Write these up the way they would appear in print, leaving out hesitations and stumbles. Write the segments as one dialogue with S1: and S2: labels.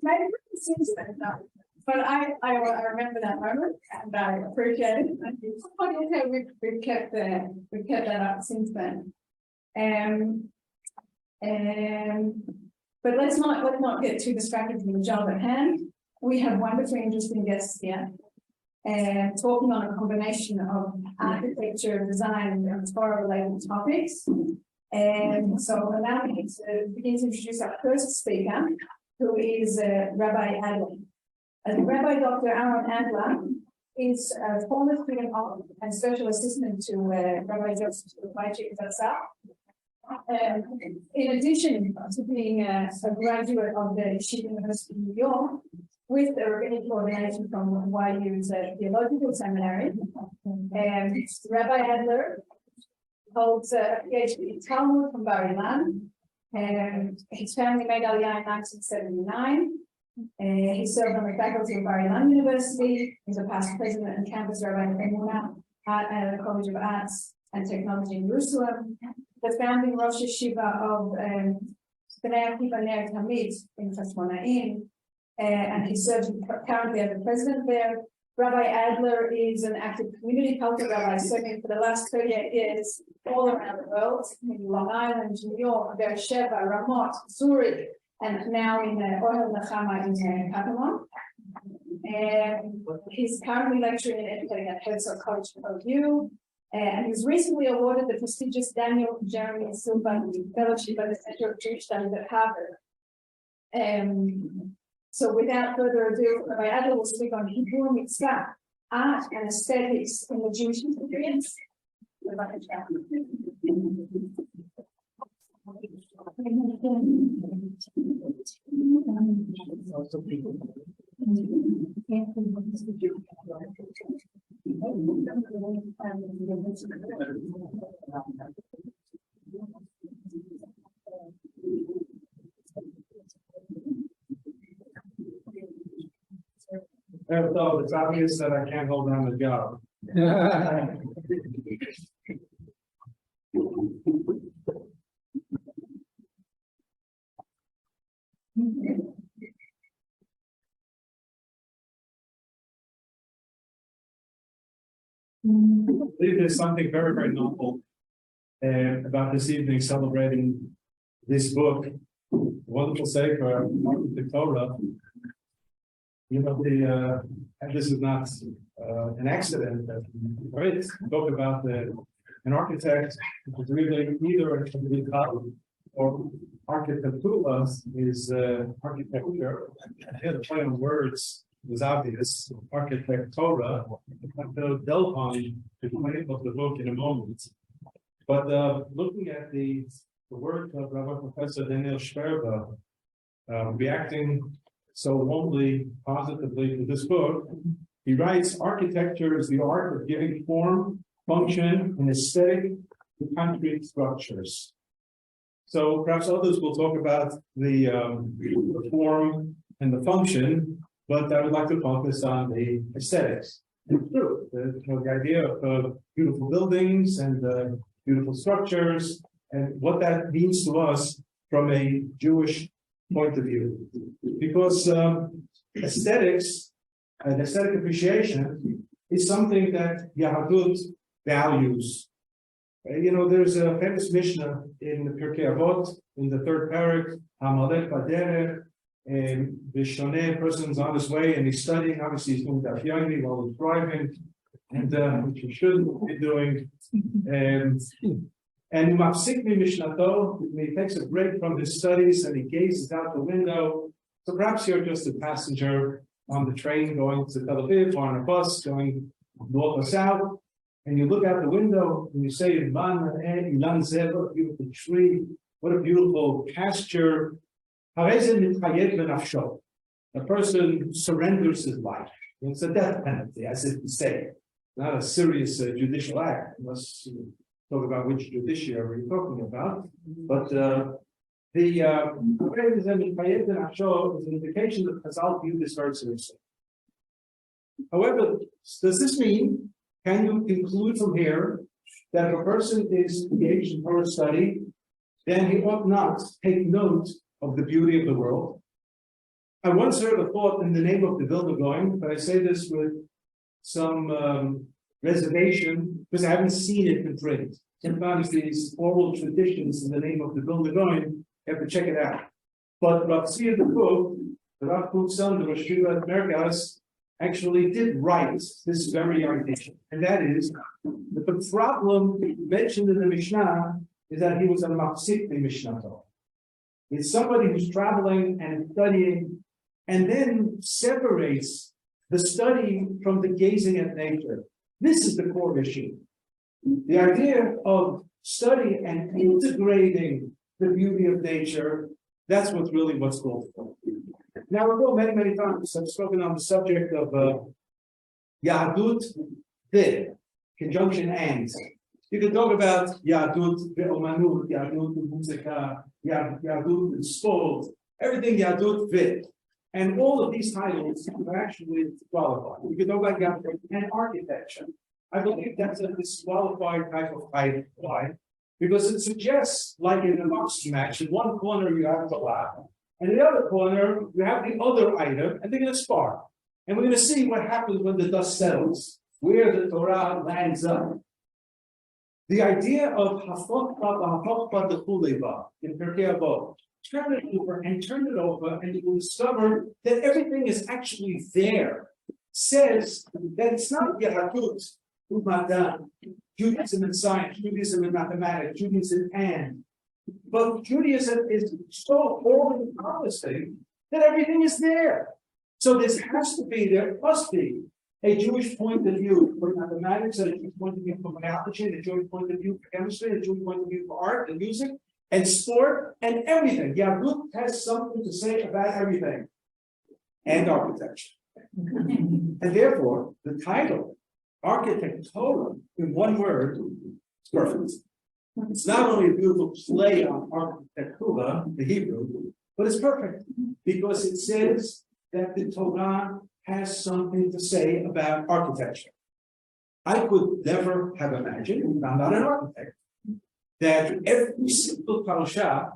S1: maybe since then, no. But I remember that moment, and I appreciate it. And it's funny how we've kept that up since then. But let's not get too distracted from the job at hand. We have wonderfully interesting guests here, talking on a combination of architecture, design, and Torah-related topics. And so allow me to begin to introduce our first speaker, who is Rabbi Adler. Rabbi Dr. Aaron Adler is a former student of and special assistant to Rabbi Joseph in addition to being a graduate of the Yeshiva University of New York, with a rabbinic coordination from YU's Theological Seminary, Rabbi Adler holds a PhD in Talmud from Bar Ilan, and his family made Aliyah in 1979. He served on the faculty of Bar Ilan University. He's a past president and campus rabbi of Emunah at the College of Arts and Technology in Jerusalem, the founding Rosh Yeshiva of Bnei Akiva Ner Tamid in Chashmonaim, and he serves currently as the president there. Rabbi Adler is an active community culture rabbi serving for the last 38 years all around the world, in Long Island, New York, Beersheba, Ramot, Zurich, and now in Ohel Nechama in Katamon. And he's currently lecturing and educating at Herzog College of OU. And he was recently awarded the prestigious Daniel Jeremy Silva Fellowship at the Center of Jewish Studies at Harvard. So without further ado, Rabbi Adler will speak on Hebrew mitzvah, art and aesthetics in the Jewish experience.
S2: So it's obvious that I can't hold down the job. I believe there's something very, very novel about this evening celebrating this book, wonderful sefer, ArchitecTorah. You know, and this is not an accident. Right? Talk about an architect who's really either a or ArchitecTorah is architecture. Yeah, the play on words was obvious. ArchitecTorah. I'll delve on the point of the book in a moment. But looking at the work of Rabbi Professor Daniel Sperber, reacting so warmly, positively to this book, he writes, architecture is the art of giving form, function, and aesthetic to concrete structures. So perhaps others will talk about the form and the function, but I would like to focus on the aesthetics. And true, the idea of beautiful buildings and beautiful structures, and what that means to us from a Jewish point of view, because aesthetics and aesthetic appreciation is something that Yahadut values. You know, there's a famous Mishnah in the Pirkei Avot, in the third parak, Hamalech Baderech, and the Shoneh person's on his way and he's studying. Obviously, he's doing Daf Yomi while he's driving, and which he shouldn't be doing. And Mafsikmi Mishnato, he takes a break from his studies and he gazes out the window. So perhaps you're just a passenger on the train going to Tel Aviv or on a bus going north or south, and you look out the window and you say, what a beautiful tree, what a beautiful pasture. The person surrenders his life. It's a death penalty, as if to say, not a serious judicial act, unless you talk about which judiciary you're talking about. But the is an indication that Chazal view this very seriously. However, does this mean, can you conclude from here that if a person is engaged in Torah study, then he ought not take note of the beauty of the world? I once heard a thought in the name of the builder going, but I say this with some reservation because I haven't seen it in print. Sometimes these oral traditions in the name of the builder going, you have to check it out. But Rabbi the book, the Rav Kook's son, the Rosh Yeshiva Merkaz, actually did write this very idea, and that is that the problem mentioned in the Mishnah is that he was a mafsik in Mishnah Torah. It's somebody who's traveling and studying, and then separates the study from the gazing at nature. This is the core issue. The idea of study and integrating the beauty of nature, that's what's called for. Now, we go many times. I've spoken on the subject of Yahadut Vid, conjunction and. You can talk about Yahadut Ve'omanut, Yahadut Muzika, Yahadut Sport, everything Yahadut Vid. And all of these titles are actually disqualified. You can talk about Yahadut and architecture. I believe that's a disqualified type of title. Why? Because it suggests, like in a boxing match, in one corner you have the lab, and in the other corner you have the other item, and they're going to spar. And we're going to see what happens when the dust settles, where the Torah lands up. The idea of hafokpa the chuleva in Pirkei Avot, turn it over, and you will discover that everything is actually there. Says that it's not Yahadut, Umadan, Judaism and science, Judaism and mathematics, Judaism and. But Judaism is so all-encompassing that everything is there. So there must be a Jewish point of view for mathematics, a Jewish point of view for biology, a Jewish point of view for chemistry, a Jewish point of view for art and music and sport and everything. Yahadut has something to say about everything and architecture. And therefore, the title, ArchitecTorah, in one word, is perfect. It's not only a beautiful play on ArchitecTorah, the Hebrew, but it's perfect because it says that the Torah has something to say about architecture. I could never have imagined, I'm not an architect, that every single parasha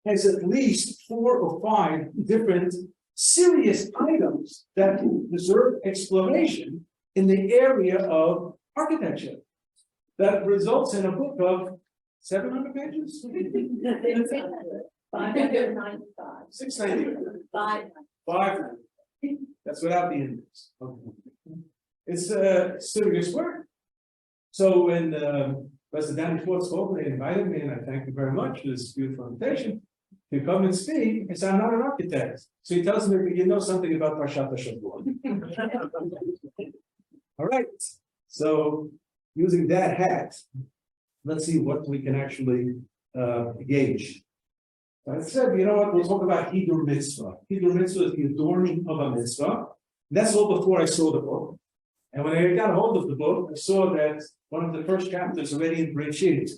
S2: has at least 4 or 5 different serious items that deserve exploration in the area of architecture. That results in a book of 700 pages?
S1: 595.
S2: 690.
S1: 500.
S2: That's without the index. Okay. It's serious work. So when President Danny Schwartz spoke, they invited me, and I thank you very much for this beautiful invitation to come and speak. I said, I'm not an architect. So he tells me, you know something about Parshat HaShavua. All right. So using that hat, let's see what we can actually gauge. I said, you know what, we'll talk about Hidur Mitzvah. Hidur Mitzvah is the adorning of a mitzvah. That's all before I saw the book. And when I got hold of the book, I saw that one of the first chapters already in Breshit,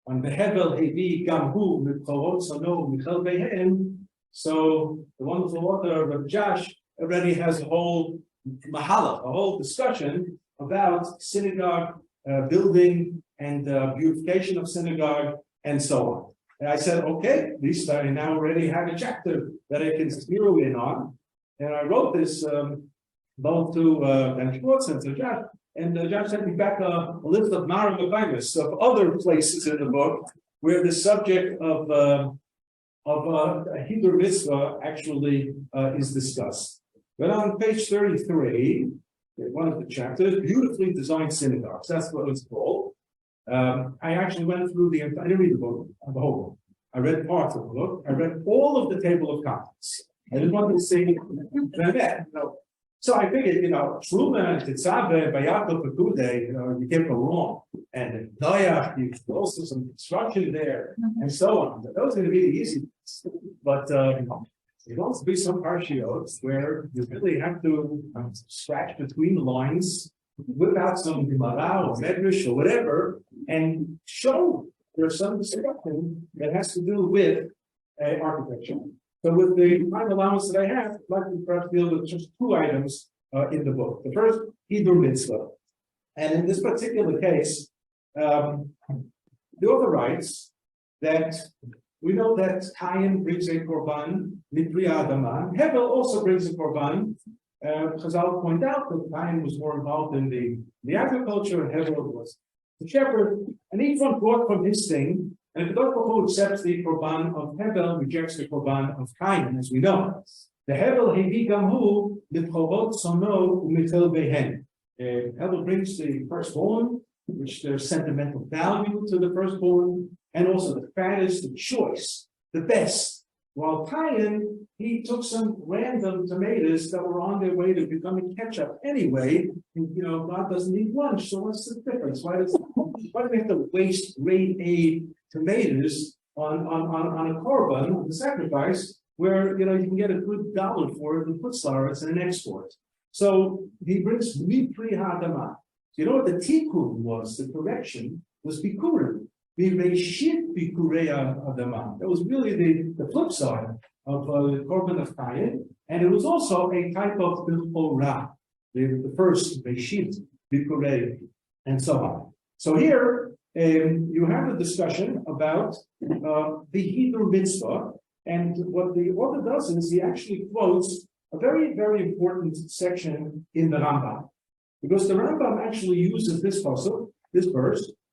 S2: on the Hevel Hevi Gamhu Mikholot Sano Michel Behem. So the wonderful author of Josh already has a whole mahala, a whole discussion about synagogue building and beautification of synagogue and so on. And I said, okay, at least I now already have a chapter that I can zero in on. And I wrote this both to Dan Schwartz and to Josh. And Josh sent me back a list of Maramavaimus of other places in the book where the subject of Hidur Mitzvah actually is discussed. But on page 33, one of the chapters, beautifully designed synagogues. That's what it's called. I actually went through I didn't read the book, the whole book. I read parts of the book. I read all of the table of contents. I just wanted to see that. So I figured, Truman, Tetzaveh, Bayakov, Pekude, you can't go wrong. And Noach, you can also some construction there, and so on. Those are going to be the easy ones. But there will also be some partials where you really have to scratch between the lines, whip out some Gemara or Medrash or whatever, and show there's some discussion that has to do with architecture. So with the time allowance that I have, I'd like to perhaps deal with just 2 items in the book. The first, Hidur Mitzvah. And in this particular case, the author writes that we know that Cain brings a korban, Mitri Adama. Hevel also brings a korban. Chazal point out that Cain was more involved in the agriculture, and Hevel was the shepherd. And each one brought from his thing. And if the Baruch accepts the korban of Hevel, rejects the korban of Cain, as we know. The Hevel hevi gamhu l'chovot sono u'michel behen. Hevel brings the firstborn, which there's sentimental value to the firstborn, and also the fattest, the choice, the best. While Cain, he took some random tomatoes that were on their way to becoming ketchup anyway. And, God doesn't need lunch, so what's the difference? Why do we have to waste grade A tomatoes on a korban, on the sacrifice, where you can get a good dollar for it in Putzlar, it's an export. So he brings Mipri Hadama. You know what the tikkun was, the correction was bikurim. V'reishit bikurei Adama. That was really the flip side of the korban of Cain, and it was also a type of bechorah, the first reishit bikurei, and so on. So here you have a discussion about the Hebrew mitzvah, and what the author does is he actually quotes a very, very important section in the Rambam, because the Rambam actually uses this verse,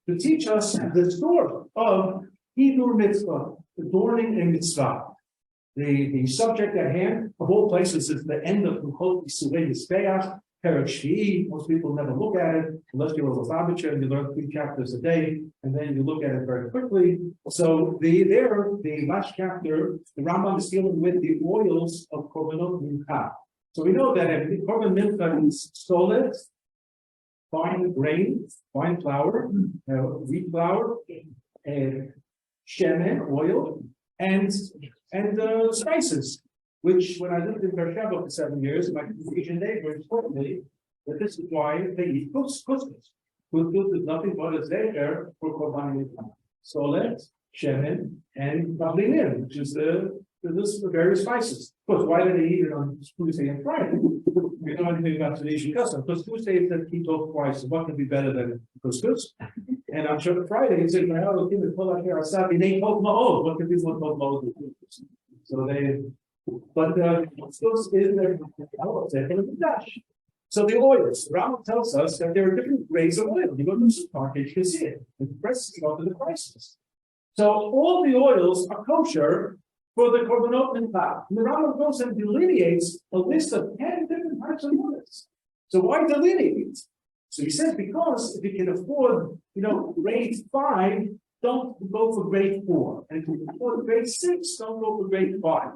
S2: to teach us the story of Hebrew mitzvah, adorning a mitzvah. The subject at hand, of all places, is the end of Mechot Yisurei Yispeach, Perek Shvi'i. Most people never look at it, unless you're a Lubavitcher and you learn 3 chapters a day, and then you look at it very quickly. So the last chapter, the Rambam is dealing with the oils of Korbanot Mincha. So we know that if Korban Mincha is solid, fine grain, fine flour, wheat flour, shemen, oil, and spices, which when I lived in Beersheba for 7 years, my Asian neighbors told me that this is why they eat couscous. Couscous is nothing but a zecher for korban mincha. Solet, shemen, and pavlinin, which is the various spices. Of course, why do they eat it on Tuesday and Friday? We know anything about Tunisian custom. Because Tuesday is the keto twice. So what can be better than couscous? And I'm sure Friday is in my house. What can be more told? So couscous is the So the oils. Rambam tells us that there are different grades of oil. You go to the supermarket, you can see it. The prices go to the prices. So all the oils are kosher for the korbanot mincha. And the Rambam goes and delineates a list of 10 different types of oils. So why delineate? So he says, because if you can afford, grade 5, don't go for grade 4. And if you can afford grade 6, don't go for grade 5.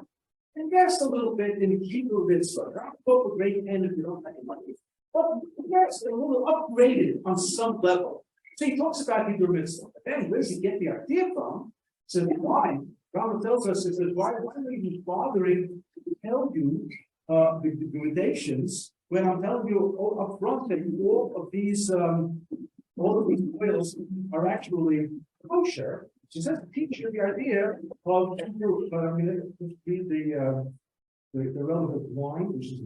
S2: Invest a little bit in Hebrew mitzvah. Don't go for grade 10 if you don't have any money. But invest a little upgraded on some level. So he talks about Hebrew mitzvah. But then where does he get the idea from? So why? Rabbi tells us, he says, why are we even bothering to tell you the gradations when I'm telling you up front that all of these oils are actually kosher? She says to teach you the idea of, but I'm going to read the relevant wine, which is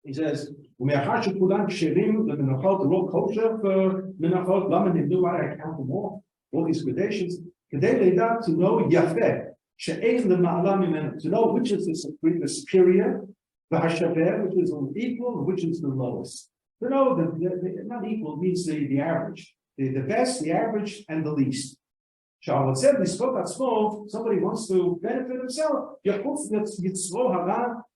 S2: he says, all the these gradations, to know which is the superior, which is equal, which is the lowest. To know that not equal means the average, the best, the average, and the least. Charlotte said, somebody wants to benefit himself.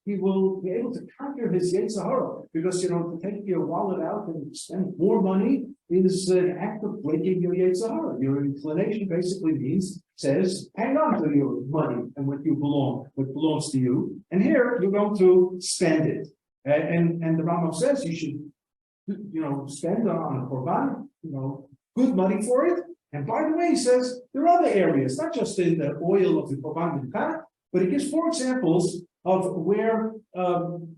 S2: He will be able to conquer his Yetzer Hara, because to take your wallet out and spend more money is an act of breaking your Yetzer Hara. Your inclination basically says, hang on to your money and what belongs to you. And here you're going to spend it. And the Rambam says you should, spend on a korban, good money for it. And by the way, he says there are other areas, not just in the oil of the korban mincha, but he gives 4 examples of where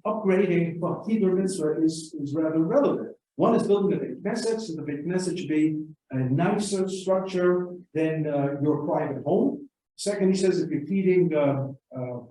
S2: upgrading for Hebrew mitzvah is rather relevant. One is building a Beit Knesset, so the Beit Knesset should be a nicer structure than your private home. Second, he says, if you're feeding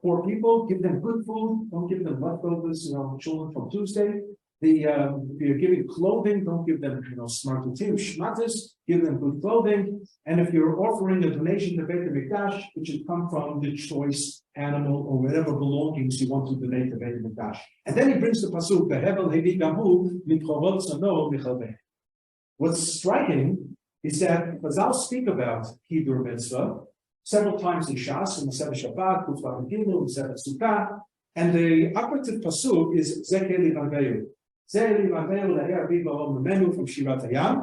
S2: poor people, give them good food. Don't give them leftovers, children from Tuesday. If you're giving clothing, don't give them, smartutim, shmatis. Give them good clothing. And if you're offering a donation to Beit HaMikdash, it should come from the choice animal or whatever belongings you want to donate to Beit HaMikdash. And then he brings the pasuk, "Behevel hevi gamu mitchovot sano michalveh." What's striking is that Chazal speak about Hidur Mitzvah several times in Shas, in the Sefer Shabbat, Kufar Gimel, in Sefer Sukkah, and the operative pasuk is Zekeh Livanvehu. Zekeh Livanvehu Leher Aviv Ba'om Memenu from Shirat Hayam,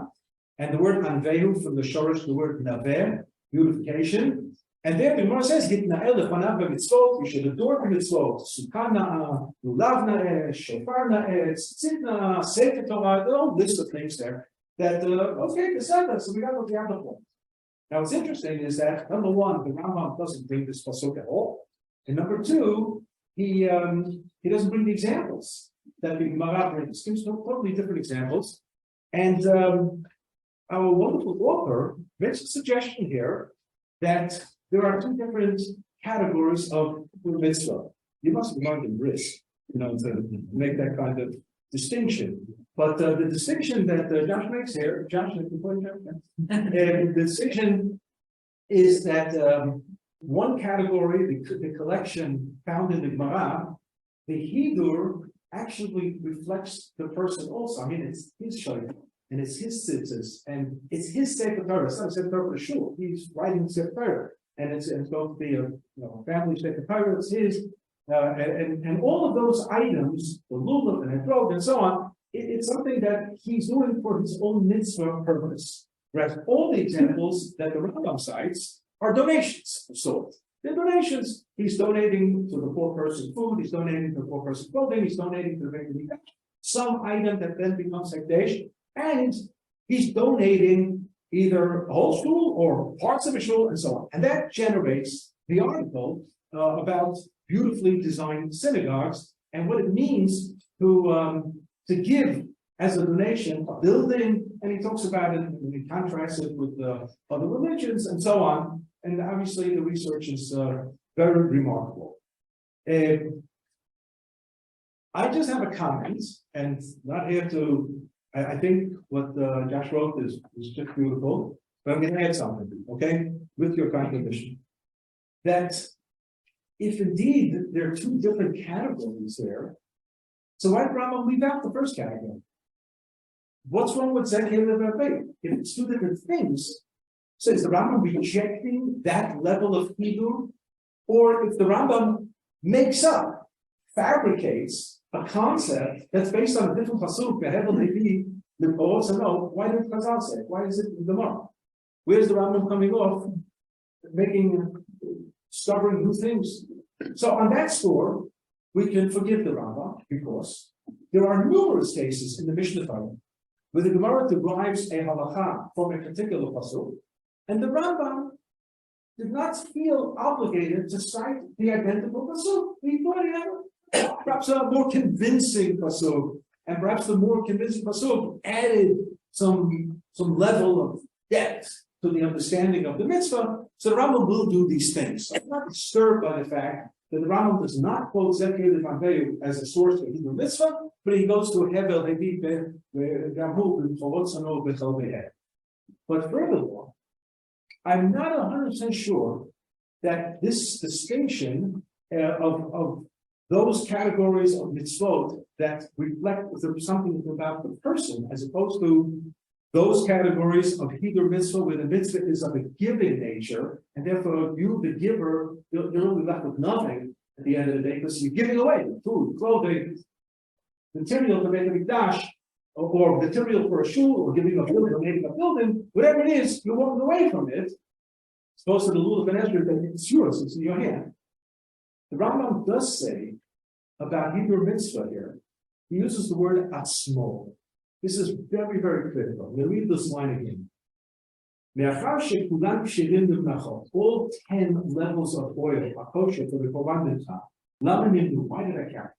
S2: and the word Anvehu from the Shorish, the word Naver, beautification. And there the Gemara says, Yitna'el Lefanav B'mitzvot, you should adore the mitzvot, Sukkah Na'ah, Lulav Na'eh, Shofar Na'eh, Tzitzit Na'ah, Sefer Torah, a whole list of things there that, okay, Beseder, so we got what the other point. Now, what's interesting is that, number one, the Rambam doesn't bring this pasuk at all. And number two, he doesn't bring the examples that the Gemara brings. Gives totally different examples. And our wonderful author makes a suggestion here that there are two different categories of mitzvah. You must have learned in risk, to make that kind of distinction. But the distinction that Josh makes here, the distinction is that one category, the collection found in the Gemara, the Hidur actually reflects the person also. I mean, it's his shayla, and it's his tzitzis, and it's his Sefer Torah. It's not a Sefer Torah for sure. He's writing Sefer Torah, and it's going to be a family Sefer Torah. It's his, and all of those items, the lulav and the etrog and so on. It's something that he's doing for his own mitzvah purpose. Whereas all the examples that the Rambam cites are donations of sorts. They're donations. He's donating to the poor person food, he's donating to the poor person clothing, he's donating to the Beit HaMikdash, some item that then becomes hekdesh, and he's donating either a whole shul or parts of a shul and so on. And that generates the article about beautifully designed synagogues and what it means to give as a donation a building, and he talks about it and he contrasts it with other religions and so on. And obviously the research is very remarkable. I just have a comment, and not here to, I think what Josh wrote is just beautiful, but I'm going to add something, okay, with your kind permission. That if indeed there are two different categories there, so why did Rambam leave out the first category? What's wrong with Zekeh Levanvehu? If it's two different things, so is the Rambam rejecting that level of Hidur? Or if the Rambam makes up, fabricates a concept that's based on a different pasuk, why did Chazal say it? Why is it in the Gemara? Where's the Rambam coming off, discovering new things? So on that score, we can forgive the Rambam because there are numerous cases in the Mishnah Torah where the Gemara derives a halacha from a particular pasuk, and the Rambam did not feel obligated to cite the identical pasuk. He thought he had perhaps a more convincing pasuk, and perhaps the more convincing pasuk added some level of depth to the understanding of the mitzvah. So the Rambam will do these things. I'm not disturbed by the fact that the Rambam does not quote Zekeh Levanvehu as a source for Hebrew mitzvah, but he goes to Hevel Hevi Gamu B'Cholot Sano B'Chel Be'eh. But furthermore, I'm not 100% sure that this distinction of those categories of mitzvot that reflect something about the person, as opposed to those categories of Hebrew mitzvah where the mitzvah is of a giving nature, and therefore you, the giver, you're only left with nothing at the end of the day because you're giving away food, clothing, material to make a mikdash, or material for a shul, or giving a building, or making a building, whatever it is, you're walking away from it. It's supposed to the lulav and Ezra that it's yours, it's in your hand. The Rambam does say about Hebrew mitzvah here, he uses the word atzmo. This is very, very critical. We'll read this line again. All 10 levels of oil are kosher for the korban mitzvah. Why did I count?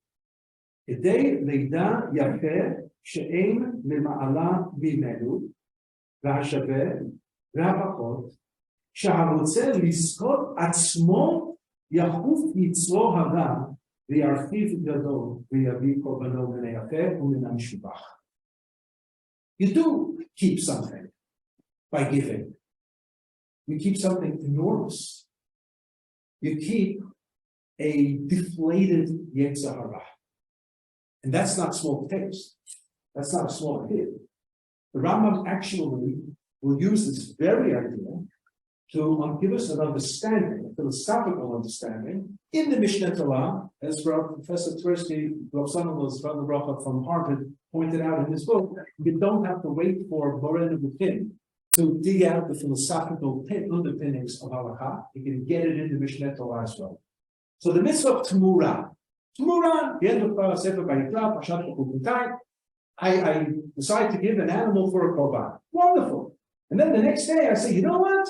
S3: כדי לידע יפה שאין למעלה ממנו, והשווה והפחות, שהרוצה לזכות עצמו יחוף יצרו הרע, וירחיב גדול, ויביא קורבנו מן היפה ומן המשובח. You do keep something by giving. You keep something enormous. You keep a deflated Yetzer Hara. And that's not small potatoes. That's not a small pig. The Rambam actually will use this very idea to give us an understanding, a philosophical understanding, in the Mishneh Torah, as Professor Tversky, from Harvard, pointed out in his book. You don't have to wait for Boren Bukin to dig out the philosophical underpinnings of halakha. You can get it in the Mishneh Torah as well. So the mitzvah of Tmura, the end of Sefer Vayikra, Pashat Chukutai, I decide to give an animal for a korban. Wonderful. And then the next day I say, you know what?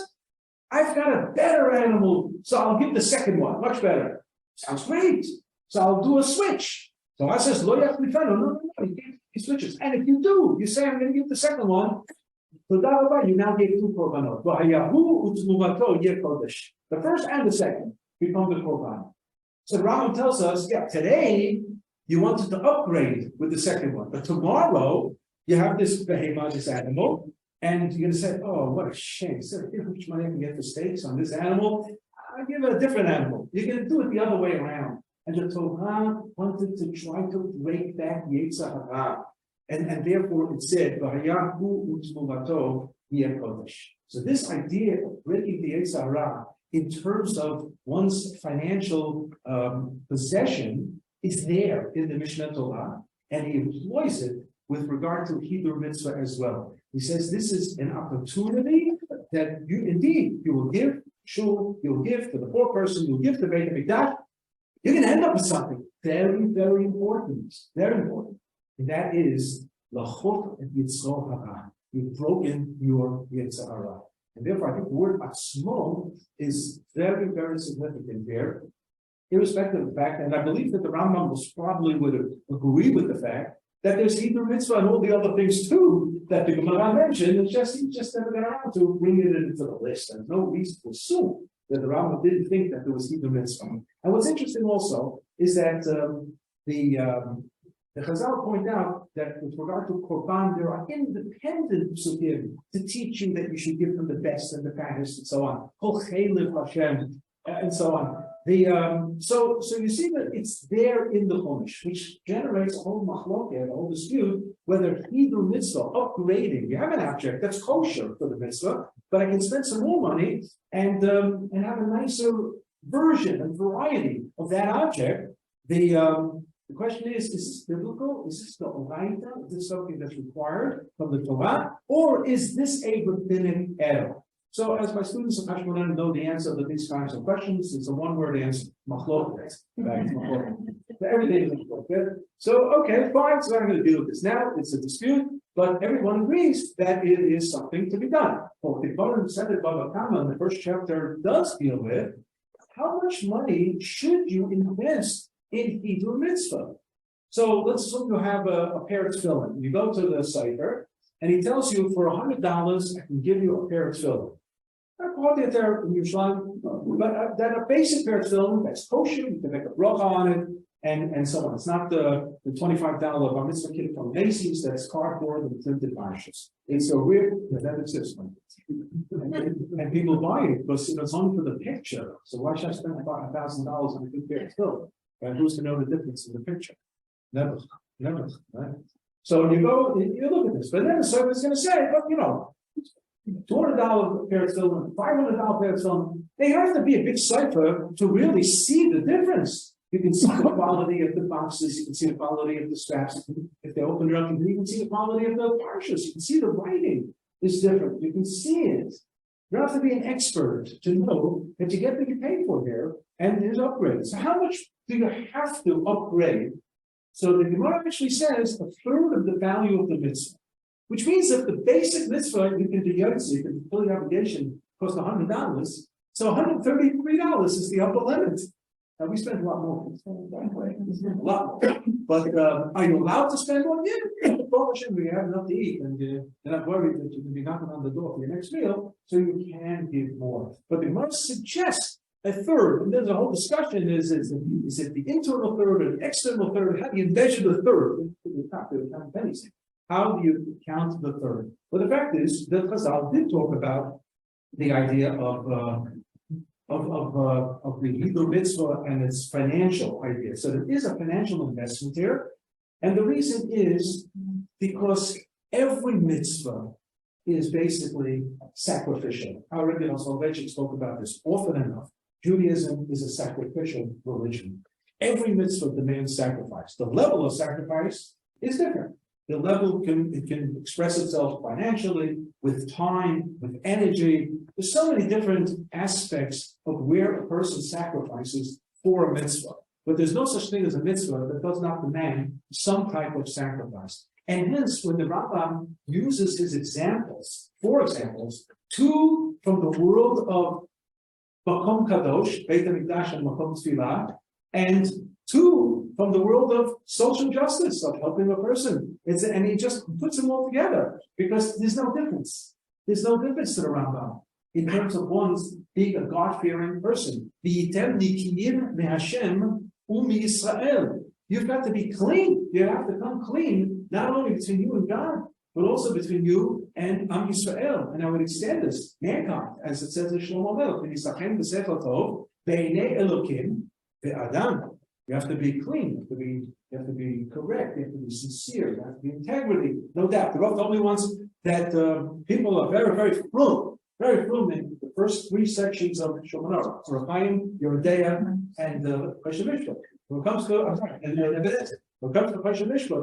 S3: I've got a better animal, so I'll give the second one, much better. Sounds great. So I'll do a switch. So I says, Lo yachlifenu. No, he switches. And if you do, you say, I'm going to give the second one. You now gave two korbanot. The first and the second become the korban. So Rambam tells us, yeah, today you wanted to upgrade with the second one, but tomorrow you have this behemoth, this animal, and you're going to say, oh, what a shame. So, how much money I can get for steaks on this animal? I'll give it a different animal. You're going to do it the other way around. And the Torah wanted to try to break that Yetzer Hara. And therefore it said, so this idea of breaking the Yetzer Hara in terms of one's financial possession is there in the Mishneh Torah, and he employs it with regard to Hebrew mitzvah as well. He says this is an opportunity that you will give shul, you'll give to the poor person, you'll give to Beit HaMikdash. You're going to end up with something very, very important, and that is lachot et yitzro hara. You've broken your Yetzer Hara. And therefore, I think the word atzmo is very, very significant here, irrespective of the fact, and I believe that the Rambam probably would agree with the fact that there's Hebrew mitzvah and all the other things too that the Gemara mentioned. He just never got around to bringing it into the list. There's no reason to assume that the Rambam didn't think that there was Hebrew mitzvah. And what's interesting also is that the Chazal point out that with regard to Korban, there are independent psukim to teach you that you should give them the best and the fattest and so on. Kol chelev Hashem and so on. So you see that it's there in the Chumash, which generates a whole machloket, a whole dispute, whether Hebrew mitzvah, upgrading, you have an object that's kosher for the mitzvah, but I can spend some more money and have a nicer version and variety of that object. The question is this biblical? Is this the Oraita? Is this something that's required from the Torah? Or is this a rabbinic error? So as my students of HaRamban know the answer to these kinds of questions, it's a one-word answer, machloket. Everything is machloket. So, okay, fine, so I'm going to deal with this now. It's a dispute, but everyone agrees that it is something to be done. Well, the Baruch said it, Baba Kama in the first chapter does deal with how much money should you invest in Hebrew mitzvah. So let's assume you have a pair of tefillin. You go to the cipher, and he tells you for $100, I can give you a pair of tefillin. I bought it there in Yerushalayim, but that a basic pair of tefillin that's kosher, you can make a bracha on it, and so on. It's not the $25 bar mitzvah kit from Macy's that's cardboard and printed marshals. It's a real pathetic system. And people buy it because it's only for the picture. So why should I spend about $1,000 on a good pair of tefillin? And who's to know the difference in the picture? Never, right? So you go, you look at this, but then the servant's going to say, but $200 pair of tefillin, $500 pair of tefillin, they have to be a big cipher to really see the difference. You can see the quality of the boxes, you can see the quality of the straps. If they open it up, you can even see the quality of the parshas. You can see the writing is different. You can see it. You don't have to be an expert to know that you get what you pay for here, and there's upgrades. So how much do you have to upgrade? So the Gemara actually says 1/3 of the value of the mitzvah, which means that the basic mitzvah you can do yotze, you can fulfill the obligation, cost $100. So $133 is the upper limit. We spend a lot more. A lot more. But are you allowed to spend more? Yeah. We have enough to eat, and you're not worried that you can be knocking on the door for your next meal, so you can give more. But the must suggest a third, and there's a whole discussion: is it the internal third or the external third? How do you measure the third? How do you count the third? Well, the fact is that Chazal did talk about the idea of the Hiddur mitzvah and its financial idea. So there is a financial investment here, and the reason is because every mitzvah is basically sacrificial. Our Rabbi Soloveitchik spoke about this often enough. Judaism is a sacrificial religion. Every mitzvah demands sacrifice. The level of sacrifice is different. The level can express itself financially, with time, with energy. There's so many different aspects of where a person sacrifices for a mitzvah. But there's no such thing as a mitzvah that does not demand some type of sacrifice. And hence, when the Rambam uses his examples, four examples, two from the world of Makom Kadosh, Beit HaMikdash and Makom Tfilah, and two from the world of social justice, of helping a person. And he just puts them all together because there's no difference. There's no difference to the Rambam in terms of one's being a God-fearing person. You've got to be clean. You have to come clean, not only between you and God, but also between you and Am Yisrael. And I would extend this, mankind, as it says in Shlomo Melech, you have to be clean, you have to be correct, you have to be sincere, you have to be integrity, no doubt. The Rav told me once that people are very, very fluent in the first three sections of Shomanah, Rabbi, Yeridea, and Pesha Mishpah. When it comes to, when it comes to Pesha Mishpah,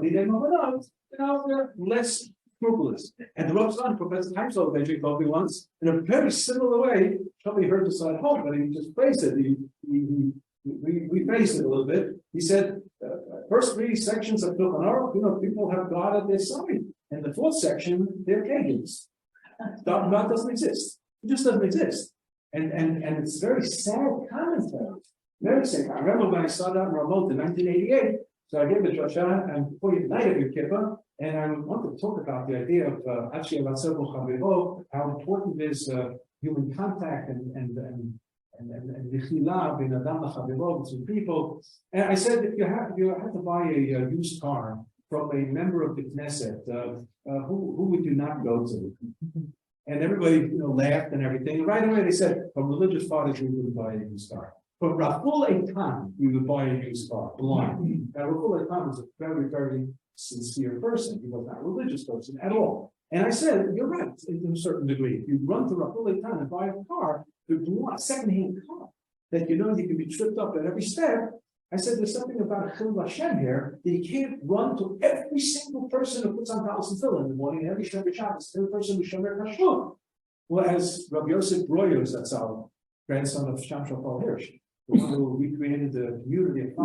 S3: they're less scrupulous. And the Rav's son, Professor Heimsel, they told me once, in a very similar way, probably heard this at home, but he just phrased it. We phrased it a little bit. He said, first three sections of Shomanah, people have God at their side. And the fourth section, they're pagans. God doesn't exist. It just doesn't exist. And it's very sad commentary. Very sad. I remember when I started out in Ramot in 1988, so I gave a drasha and before the night of Yom Kippur, and I wanted to talk about the idea of how important is human contact and between people. And I said, if you had to buy a used car from a member of the Knesset, who would you not go to? And everybody, laughed and everything. And right away they said, from religious fathers, we would buy a used car. From Raful Eitan, we would buy a used car, blind. Now, Raful Eitan was a very, very sincere person. He was not a religious person at all. And I said, you're right, to a certain degree. If you run to Raful Eitan and buy a car, a second-hand car, that you can be tripped up at every step. I said, there's something about Chil Hashem here that you can't run to every single person who puts on Talis and Tefillin in the morning, and every Shomer Shabbos, every person who Shomer Kashrut. Well, as Rabbi Yosef Broyos, that's our grandson of Shamshon Paul Hirsch, the one who recreated the community of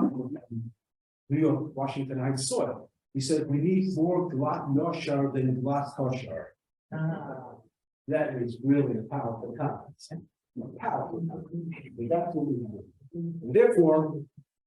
S3: New York, Washington Heights soil. He said, we need more Glat Yoshar than Glat Kosher. That is really a powerful comment. Powerful comment. That's what we do. And therefore,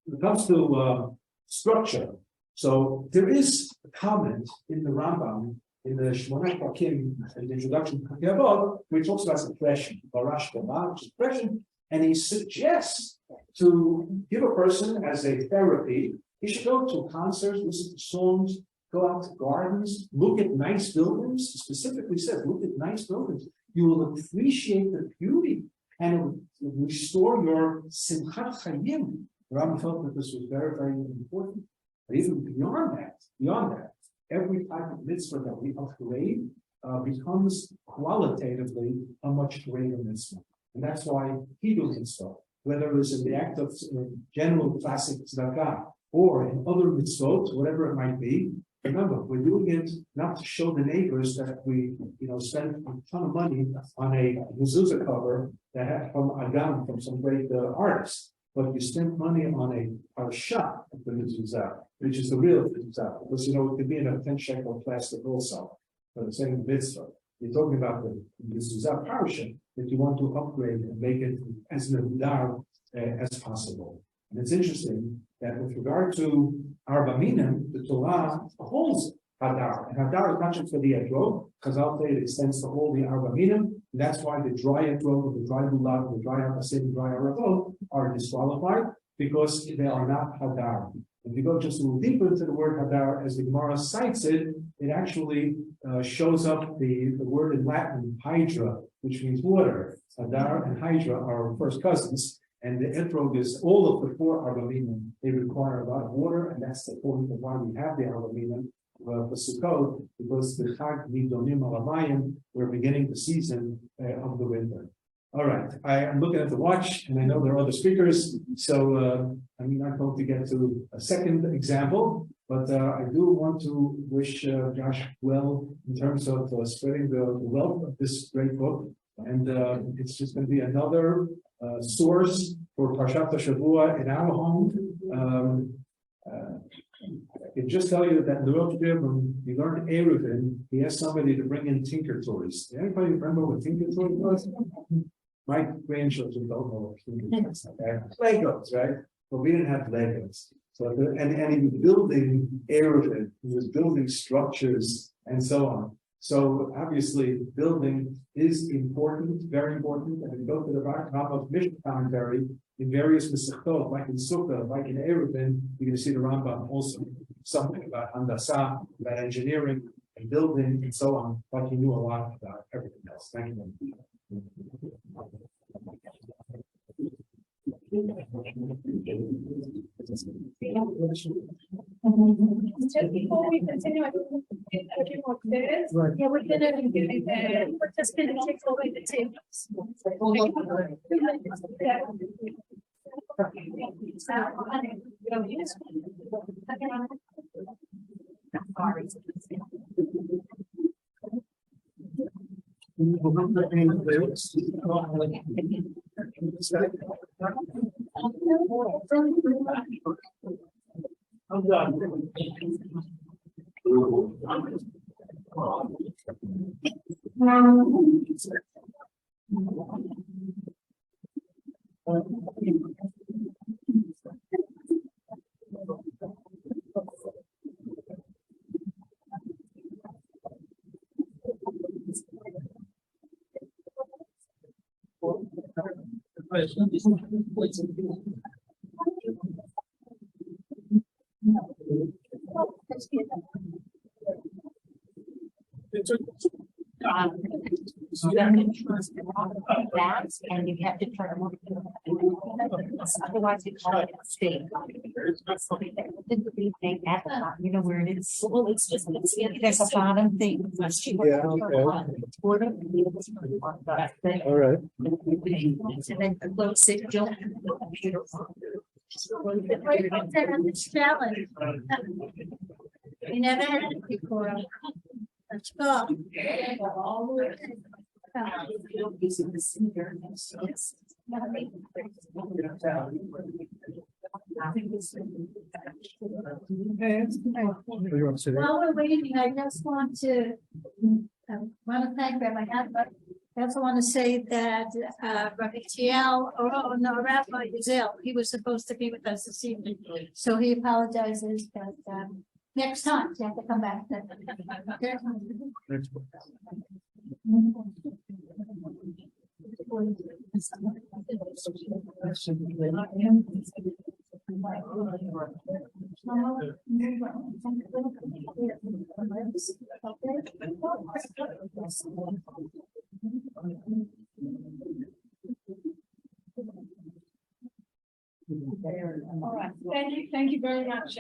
S3: when it comes to structure, so there is a comment in the Rambam, in the Shmoneh Pakim, in the introduction to Pirkei Avot, where he talks about suppression, barash gama, suppression, and he suggests to give a person as a therapy, he should go to concerts, listen to songs, go out to gardens, look at nice buildings. He specifically says, look at nice buildings. You will appreciate the beauty and it will restore your simchat chayim. Rabbi felt that this was very, very important. But even beyond that, every type of mitzvah that we upgrade becomes qualitatively a much greater mitzvah. And that's why Hiddur mitzvah, whether it's in the act of general classic tzedakah or in other mitzvot, whatever it might be, remember, we're doing it not to show the neighbors that we, spend a ton of money on a mezuzah cover that had from Adam, from some great artist. But you spend money on a parsha of the mezuzah, which is the real mezuzah, because it could be in a 10 shekel plastic also for the same mitzvah. You're talking about the mezuzah parsha that you want to upgrade and make it as nehudar as possible. And it's interesting that with regard to Arbaminim, the Torah holds Hadar. And Hadar is not just for the etrog, because I'll say it extends to all the Arbaminim. And that's why the dry etrog, the dry lulav, the dry Habasim, the dry Aravot are disqualified because they are not Hadar. If you go just a little deeper into the word Hadar, as the Gemara cites it, it actually shows up the word in Latin, hydra, which means water. Hadar and hydra are first cousins, and the etrog is all of the four Arbaminim. They require a lot of water, and that's the point of why we have the Arbaminim for Sukkot, because the Chag Nidonim Alamayim, we're beginning the season of the winter. All right, I am looking at the watch, and I know there are other speakers, so I'm not going to get to a second example, but I do want to wish Josh well in terms of spreading the wealth of this great book, and it's just going to be another source for Parshat Shavua in our home. I can just tell you that in the Rosh when we learned Eruvin, he asked somebody to bring in Tinker Toys. Anybody remember what Tinker Toys was? My grandchildren don't know what Tinker Toys are. Legos, right? But we didn't have Legos. So and he was building Eruvin, he was building structures and so on. So obviously building is important, very important. And if you go to the Rambam's Mishnah commentary in various Masechtot, like in Sukkah, like in Eruvin, you're going to see the Rambam also something about handasa, about engineering and building and so on, but he knew a lot about everything else. Thank you.
S1: Just before we continue, I think a few more minutes.
S3: Right.
S1: Yeah, we're just going to take away the tables.
S4: So you have to trust that, and you have to try to work. Otherwise, you call it a mistake. You know where it is. Well, it's just there's a bottom thing.
S2: Yeah, okay. All right.
S4: And then close it, don't have the computer on.
S1: This challenge. We never had it before. Let's go. While we're waiting, I just want to thank Rabbi Adler. I also want to say that Rabbi Yael, Rabbi Yael, he was supposed to be with us this evening, so he apologizes that next time you have to come back. Okay. All right. Thank you very much,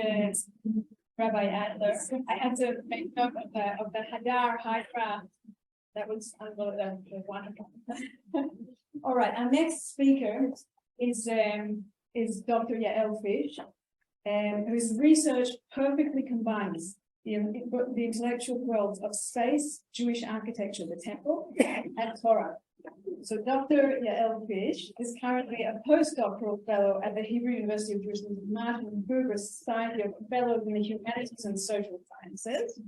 S1: Rabbi Adler. I had to make note of the Hadar Hydra. That was wonderful. All right, our next speaker is Dr. Yael Fisch, whose research perfectly combines the intellectual worlds of space, Jewish architecture, the temple, and Torah. So Dr. Yael Fisch is currently a postdoctoral fellow at the Hebrew University of Jerusalem's Martin Buber Society of Fellows in the Humanities and Social Sciences.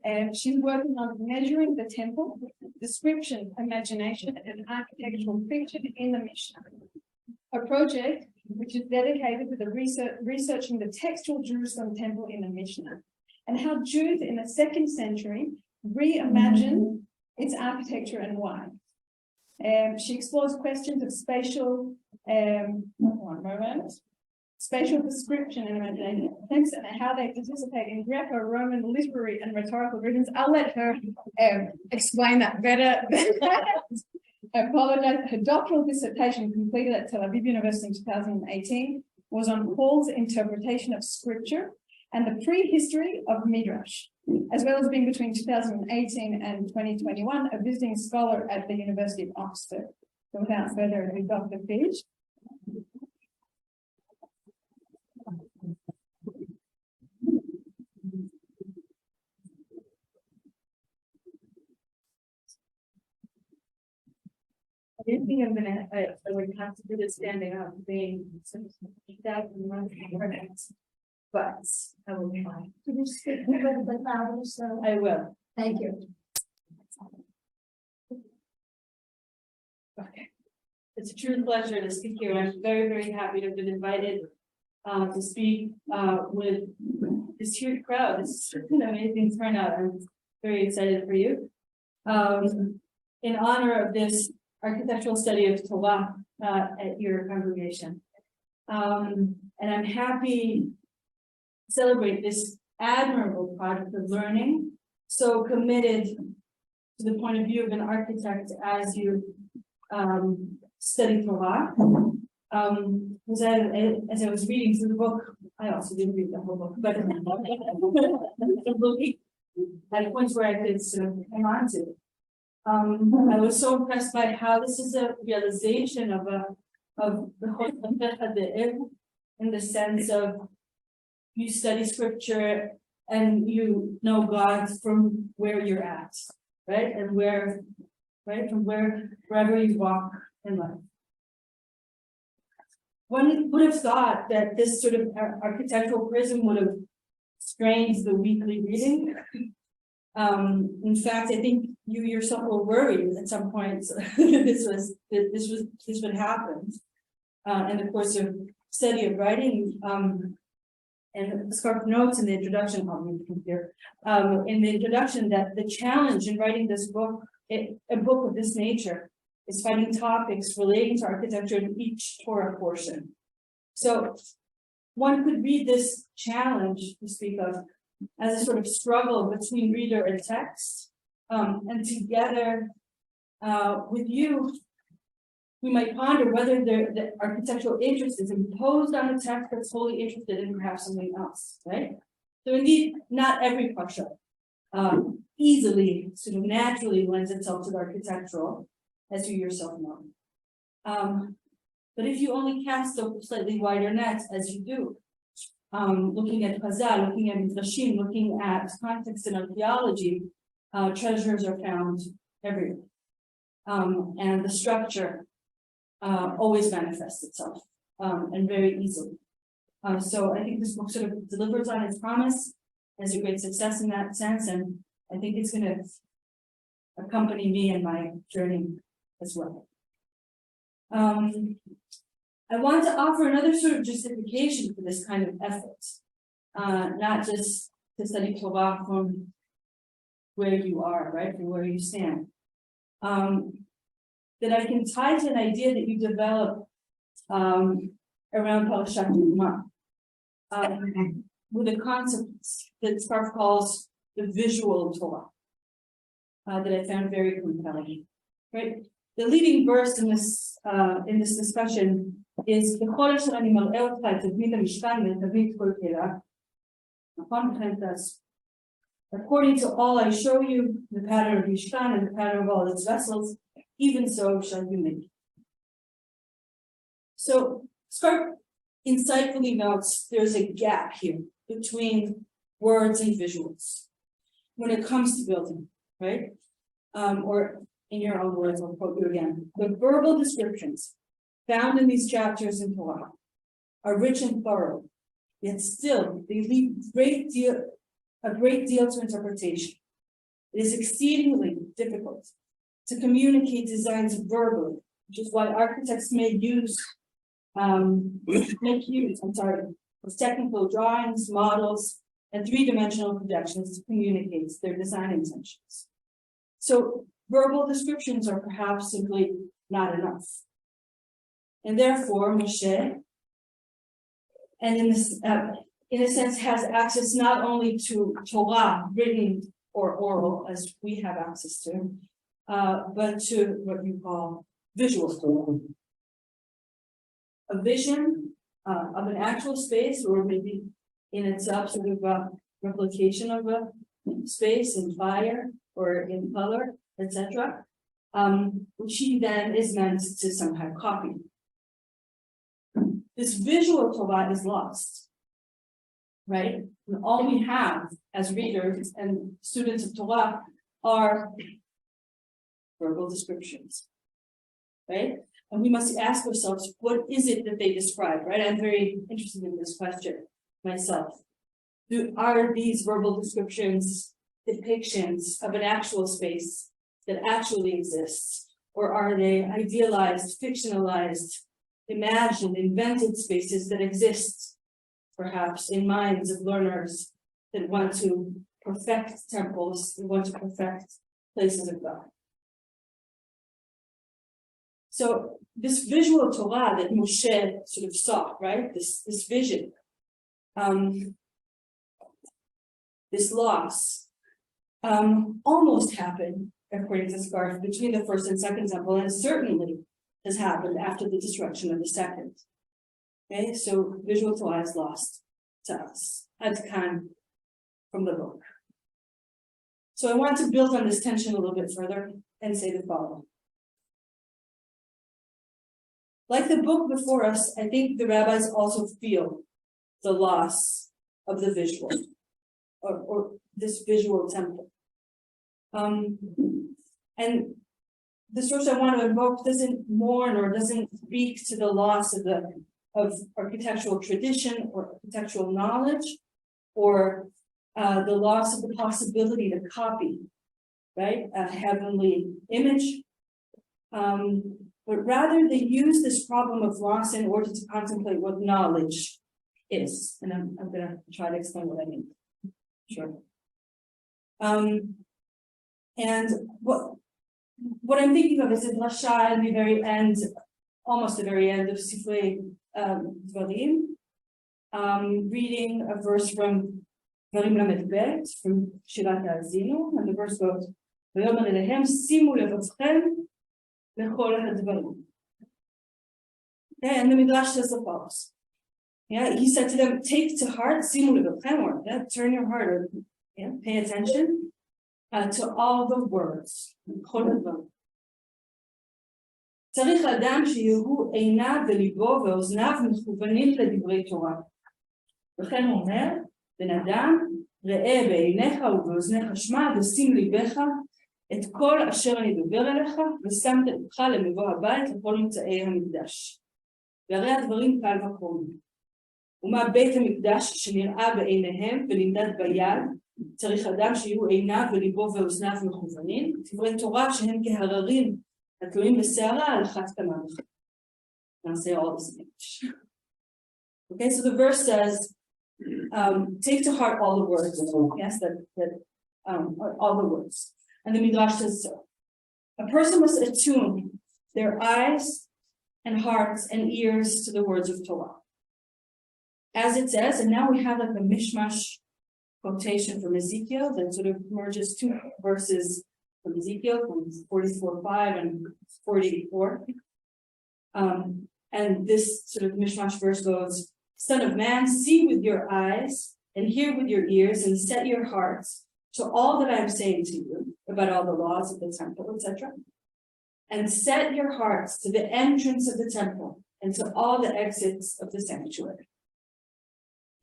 S1: And she's working on measuring the temple, description, imagination, and architectural fiction in the Mishnah. Her project which is dedicated to the researching the textual Jerusalem temple in the Mishnah, and how Jews in the 2nd century reimagined its architecture and why. She explores questions of spatial, spatial description and imagination, and how they participate in Greco-Roman literary and rhetorical traditions. I'll let her explain that better. I apologize. Her doctoral dissertation, completed at Tel Aviv University in 2018, was on Paul's interpretation of scripture and the prehistory of Midrash, as well as being between 2018 and 2021 a visiting scholar at the University of Oxford. So without further ado, Dr. Fisch. I didn't think I'm gonna, I would have to do this standing up, being that but I will try.
S5: Could you speak a little bit louder, so?
S1: I will.
S5: Thank you.
S1: Okay. It's a true pleasure to speak here. I'm very, very happy to have been invited to speak with this huge crowd. It's an amazing turnout. I'm very excited for you. In honor of this architectural study of Torah at your congregation. And I'm happy to celebrate this admirable project of learning, so committed to the point of view of an architect as you study Torah. As I was reading through the book, I also didn't read the whole book, but looking at points where I could sort of hang on to. I was so impressed by how this is a realization of the in the sense of you study scripture and you know God from where you're at, right? And from wherever you walk in life. One would have thought that this sort of architectural prism would have strained the weekly reading. In fact, I think you yourself were worried at some point this would happen in the course of study of writing. And Skarf notes in the introduction, in the introduction, that the challenge in writing this book, a book of this nature, is finding topics relating to architecture in each Torah portion. So one could read this challenge we speak of as a sort of struggle between reader and text, and together with you, we might ponder whether the architectural interest is imposed on a text that's wholly interested in perhaps something else, right? So indeed, not every parsha easily, sort of naturally lends itself to the architectural, as you yourself know. But if you only cast a slightly wider net, as you do, looking at Chazal, looking at Midrashim, looking at context and archaeology, treasures are found everywhere. And the structure always manifests itself, and very easily. So I think this book sort of delivers on its promise, has a great success in that sense, and I think it's going to accompany me in my journey as well. I want to offer another sort of justification for this kind of effort, not just to study Torah from where you are, right, from where you stand. That I can tie to an idea that you develop around Parashat Terumah, with a concept that Skarf calls the visual Torah, that I found very compelling. Right, the leading verse in this discussion is the Chodesh Ani Mar'eh Otcha et Tadmit HaMishkan ve'Tadmit Kol Kelah. According to all I show you, the pattern of Mishkan and the pattern of all its vessels, even so shall you make. So Skarf insightfully notes there's a gap here between words and visuals when it comes to building, right? Or in your own words, I'll quote you again. The verbal descriptions found in these chapters in Torah are rich and thorough, yet still they leave a great deal to interpretation. It is exceedingly difficult to communicate designs verbally, which is why architects may use
S6: make use, of technical drawings, models, and three-dimensional projections to communicate their design intentions. So verbal descriptions are perhaps simply not enough. And therefore, Moshe, and in a sense, has access not only to Torah, written or oral, as we have access to, but to what you call visual Torah. A vision of an actual space, or maybe in itself sort of a replication of a space in fire or in color, etc., which he then is meant to somehow copy. This visual Torah is lost, right? And all we have as readers and students of Torah are verbal descriptions, right? And we must ask ourselves, what is it that they describe, right? I'm very interested in this question myself. Are these verbal descriptions depictions of an actual space that actually exists? Or are they idealized, fictionalized, imagined, invented spaces that exist, perhaps, in minds of learners that want to perfect temples, that want to perfect places of God? So this visual Torah that Moshe sort of saw, right? This vision, this loss, almost happened, according to Skarf, between the first and second temple, and certainly has happened after the destruction of the second. Okay, so visual Torah is lost to us. Ad kan from the book. So I want to build on this tension a little bit further and say the following. Like the book before us, I think the rabbis also feel the loss of the visual, or this visual temple. And the source I want to invoke doesn't mourn or doesn't speak to the loss of architectural tradition or architectural knowledge, or the loss of the possibility to copy, right, a heavenly image. But rather they use this problem of loss in order to contemplate what knowledge is. And I'm going to try to explain what I mean. Sure. And what I'm thinking of is a drasha at the very end, almost the very end of Sifrei Dvarim, reading a verse from Dvarim Lamed Bet, from Shirat HaAzinu, and the verse goes, "V'yomer elehem simu levatchem lechol hadvarim." Okay, and the Midrash says the follows. Yeah, he said to them, "Take to heart, simu levatchem," or turn your heart, or pay attention to all the words. צריך אדם שיהיו עיניו וליבו ואוזניו מכוונים לדברי תורה. וכן הוא אומר, בן אדם, ראה בעיניך ובאוזניך שמע ושים ליבך את כל אשר אני דבר אליך ושמת לבך למבוא הבית לכל ממצאי המקדש. והרי הדברים קל וחומר. ומה בית המקדש שנראה בעיניהם ונמדד ביד, צריך אדם שיהיו עיניו וליבו ואוזניו מכוונים, דברי תורה שהם כהררים התלויים בסערה על אחת כמה וכמה. I'll say all this in English. Okay, so the verse says, take to heart all the words. Yes, all the words. And the Midrash says so. A person must attune their eyes and hearts and ears to the words of Torah. As it says, and now we have like a mishmash quotation from Ezekiel that sort of merges two verses from Ezekiel, from 44:5 and 44. And this sort of mishmash verse goes, "Son of man, see with your eyes and hear with your ears and set your hearts to all that I am saying to you about all the laws of the temple, etc. And set your hearts to the entrance of the temple and to all the exits of the sanctuary.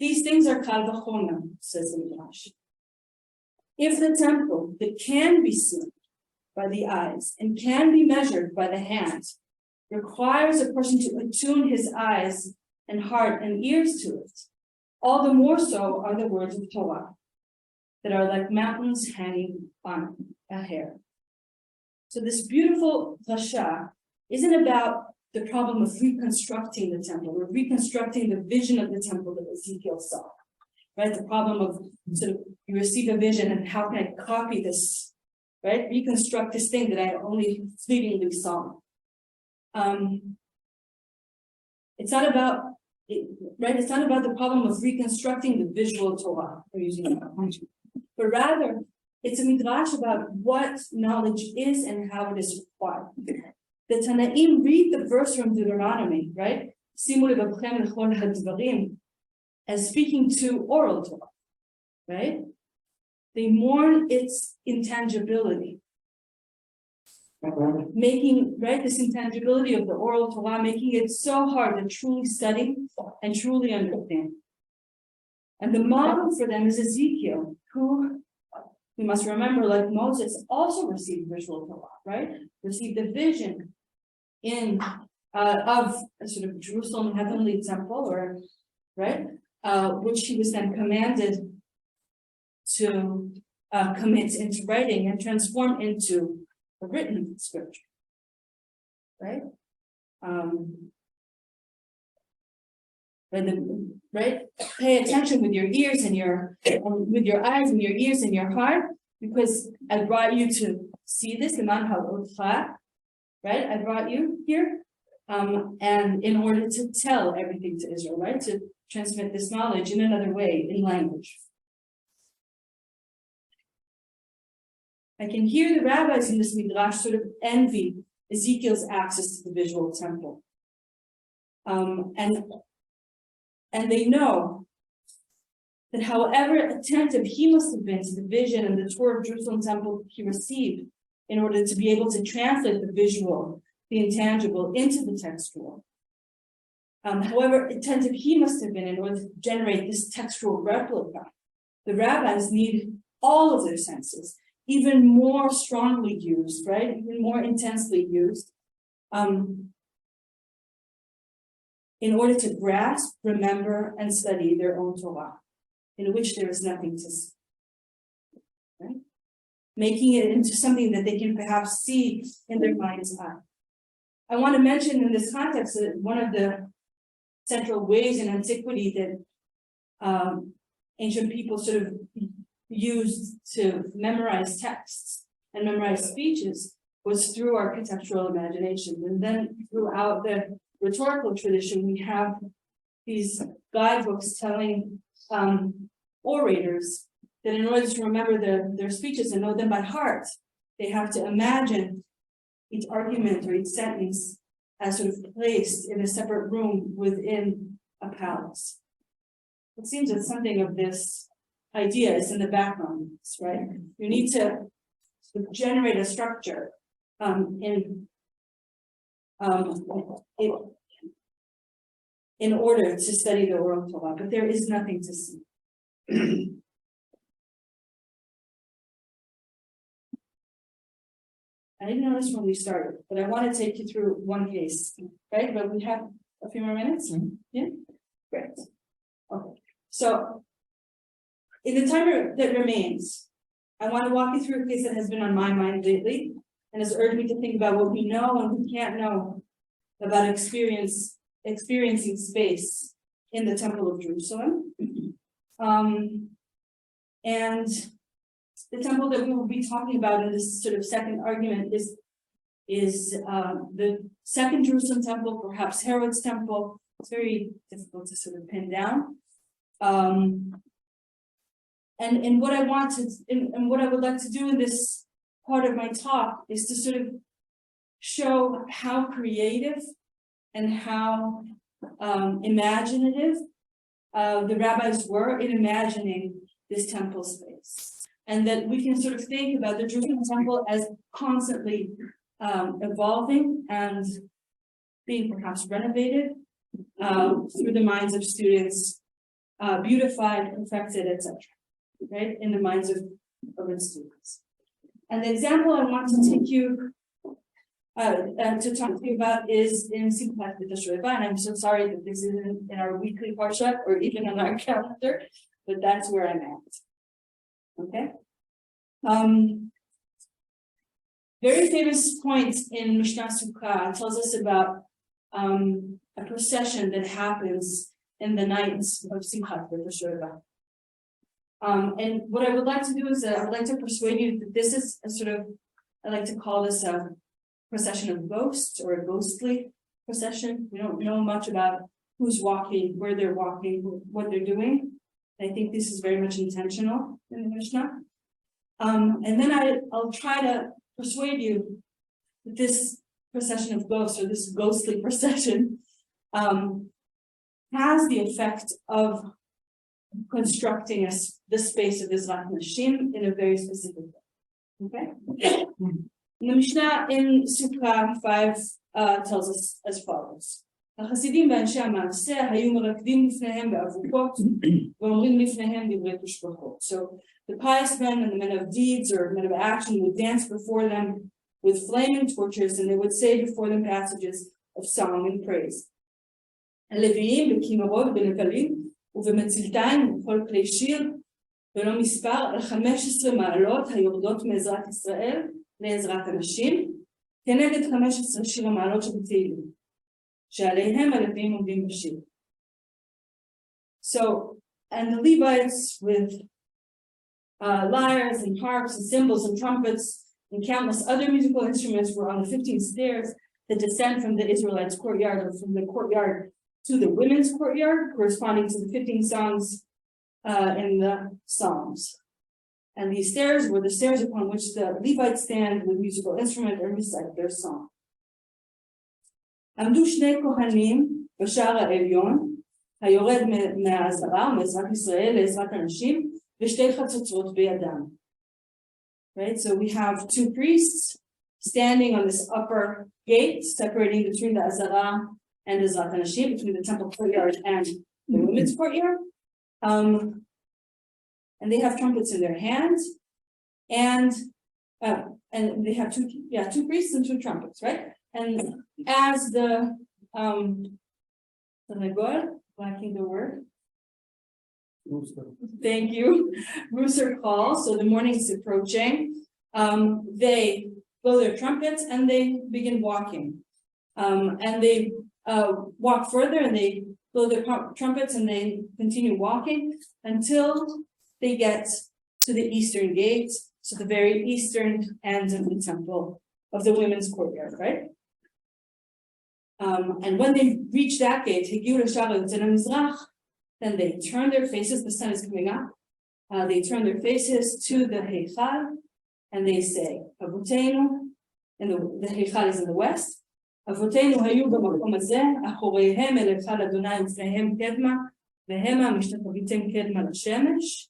S6: These things are kal v'chomar," says the Midrash. If the temple that can be seen by the eyes and can be measured by the hand requires a person to attune his eyes and heart and ears to it, all the more so are the words of Torah that are like mountains hanging on a hair. So this beautiful drasha isn't about the problem of reconstructing the temple, or reconstructing the vision of the temple that Ezekiel saw, right? The problem of sort of, you receive a vision and how can I copy this, right? Reconstruct this thing that I only fleetingly saw. It's not about, right? It's not about the problem of reconstructing the visual Torah, or using that, but rather it's a midrash about what knowledge is and how it is required. The Tanaim read the verse from Deuteronomy, right? Simu levavchem lechol hadvarim, as speaking to oral Torah, right? They mourn its intangibility, making, right, this intangibility of the oral Torah, making it so hard to truly study and truly understand. And the model for them is Ezekiel, who, we must remember, like Moses, also received visual Torah, right? Received a vision of a sort of Jerusalem heavenly temple, or right, which he was then commanded to commit into writing and transform into a written scripture, right? Right? Pay attention with your ears and with your eyes and your ears and your heart, because I brought you to see this, right? I brought you here, and in order to tell everything to Israel, right? To transmit this knowledge in another way, in language. I can hear the rabbis in this midrash sort of envy Ezekiel's access to the visual temple. And they know that however attentive he must have been to the vision and the tour of Jerusalem temple he received in order to be able to translate the visual, the intangible, into the textual. However attentive he must have been in order to generate this textual replica, the rabbis need all of their senses, even more strongly used, right? Even more intensely used, in order to grasp, remember, and study their own Torah, in which there is nothing to see, right? Making it into something that they can perhaps see in their mind's eye. I want to mention in this context that one of the central ways in antiquity that ancient people sort of used to memorize texts and memorize speeches was through architectural imagination. And then throughout the rhetorical tradition, we have these guidebooks telling orators that in order to remember their speeches and know them by heart, they have to imagine each argument or each sentence as sort of placed in a separate room within a palace. It seems that something of this idea is in the background, right? You need to sort of generate a structure in order to study the oral Torah, but there is nothing to see. I didn't know this when we started, but I want to take you through one case, right? But we have a few more minutes. Mm-hmm. Yeah, great. Okay, so in the time that remains, I want to walk you through a case that has been on my mind lately and has urged me to think about what we know and we can't know about experiencing space in the Temple of Jerusalem. And the temple that we will be talking about in this sort of second argument is the second Jerusalem temple, perhaps Herod's temple. It's very difficult to sort of pin down. And what I want to, and what I would like to do in this part of my talk is to sort of show how creative and how imaginative the rabbis were in imagining this temple space. And that we can sort of think about the Jerusalem temple as constantly evolving and being perhaps renovated through the minds of students, beautified, perfected, etc. Right, in the minds of its students. And the example I want to take you to talk to you about is in Simchat B'Tishre. And I'm so sorry that this isn't in our weekly parsha or even on our calendar, but that's where I'm at. Okay. Very famous point in Mishnah Sukkah tells us about a procession that happens in the nights of Simchat B'Teshuvah. And what I would like to do is I would like to persuade you that this is a sort of, I like to call this a procession of ghosts or a ghostly procession. We don't know much about who's walking, where they're walking, what they're doing. I think this is very much intentional in the Mishnah. And then I'll try to persuade you that this procession of ghosts or this ghostly procession has the effect of constructing the space of Ezrat Nashim in a very specific way. Okay? The Mishnah in Sukkah 5 tells us as follows. החסידים ואנשי המעשה היו מרקדים לפניהם באבוקות ואומרים לפניהם דברי תשבחות. So the pious men and the men of deeds or men of action would dance before them with flaming torches, and they would say before them passages of song and praise. הלוויים בכינורות בנבלים ובמצלתיים ובכל כלי שיר ולא מספר על 15 מעלות היורדות מעזרת ישראל לעזרת הנשים כנגד 15 שיר המעלות שבתהילים שעליהם הלוויים עומדים בשיר. So, and the Levites with lyres and harps and cymbals and trumpets and countless other musical instruments were on the 15 stairs that descend from the Israelites' courtyard or from the courtyard to the women's courtyard, corresponding to the 15 songs in the Psalms. And these stairs were the stairs upon which the Levites stand with musical instrument and recite their song. עמדו שני כהנים בשער העליון, היורד מהעזרה ומעזרת ישראל לעזרת הנשים, ושתי חצוצרות בידם. Right, so we have two priests standing on this upper gate, separating between the Azara and Ezrat Nashim, between the temple courtyard and the women's courtyard. And they have trumpets in their hands, and they have two priests and two trumpets, right? And as the lacking the word. Thank you. Rooster calls, so the morning is approaching. They blow their trumpets and they begin walking. And they walk further and they blow their trumpets and they continue walking until they get to the eastern gate, so the very eastern end of the temple of the women's courtyard, right? And when they reach that gate, then they turn their faces, the sun is coming up, they turn their faces to the Heichal, and they say, Avotenu, and the Heichal is in the west, Avotenu hayu b'makom hazeh, achoreihem el Heichal Adonai ufneihem kedma, vehema mishtatavitem kedma l'shemesh.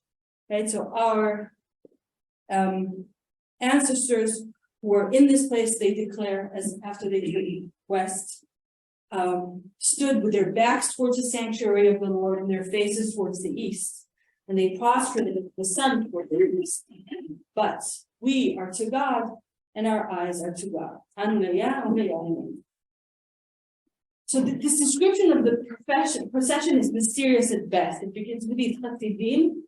S6: Right, so our ancestors who were in this place, they declare, as after they came west, stood with their backs towards the sanctuary of the Lord and their faces towards the east, and they prostrated the sun toward the east. But we are to God, and our eyes are to God. So this description of the procession is mysterious at best. It begins with these chasidim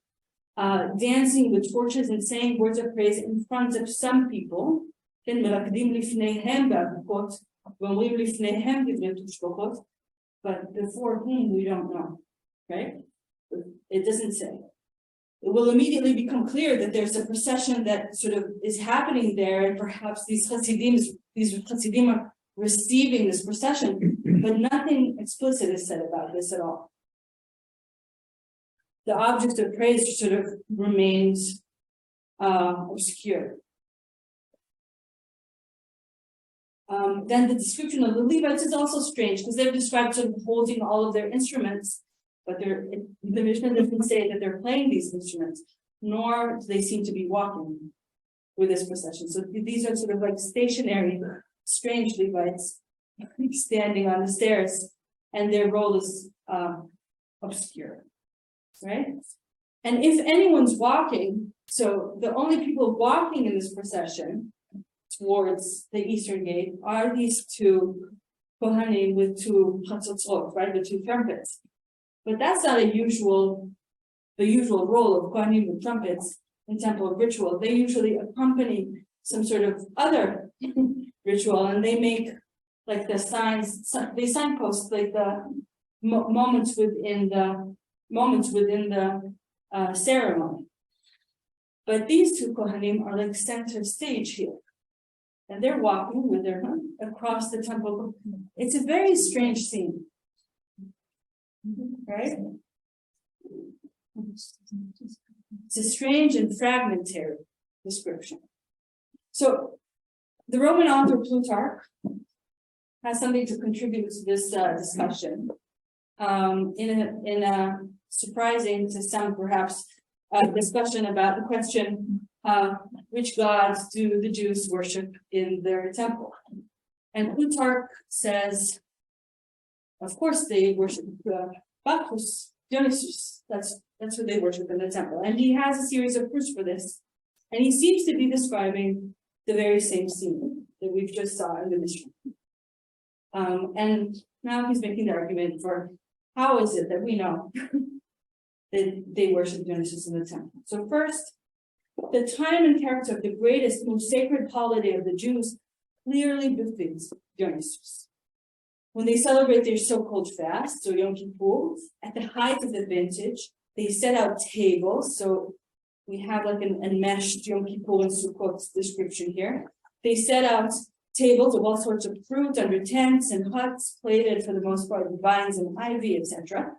S6: dancing with torches and saying words of praise in front of some people. But before whom we don't know, right? It doesn't say. It will immediately become clear that there's a procession that sort of is happening there, and perhaps these chassidim are receiving this procession, but nothing explicit is said about this at all. The object of praise sort of remains obscure. Then the description of the Levites is also strange because they're described sort of holding all of their instruments, but the Mishnah doesn't say that they're playing these instruments, nor do they seem to be walking with this procession. So these are sort of like stationary, strange Levites standing on the stairs, and their role is obscure, right? And if anyone's walking, so the only people walking in this procession towards the eastern gate are these two Kohanim with two chatzotzot, right, with two trumpets. But that's not the usual role of Kohanim with trumpets in temple ritual. They usually accompany some sort of other ritual, and they make like the signs, they signpost like the moments within the ceremony. But these two Kohanim are like center stage here. And they're walking with their across the temple. It's a very strange scene. Right? It's a strange and fragmentary description. So the Roman author Plutarch has something to contribute to this discussion. In a surprising to some perhaps discussion about the question, which gods do the Jews worship in their temple? And Plutarch says, of course, they worship Bacchus, Dionysus. That's what they worship in the temple. And he has a series of proofs for this. And he seems to be describing the very same scene that we've just saw in the Mishnah. And now he's making the argument for how is it that we know that they worship Dionysus in the temple. So first, the time and character of the greatest, most sacred holiday of the Jews clearly befits Dionysus. When they celebrate their so-called fast, so Yom Kippur, at the height of the vintage, they set out tables. So we have like an enmeshed Yom Kippur and Sukkot description here. They set out tables of all sorts of fruit under tents and huts, plated for the most part with vines and ivy, etc.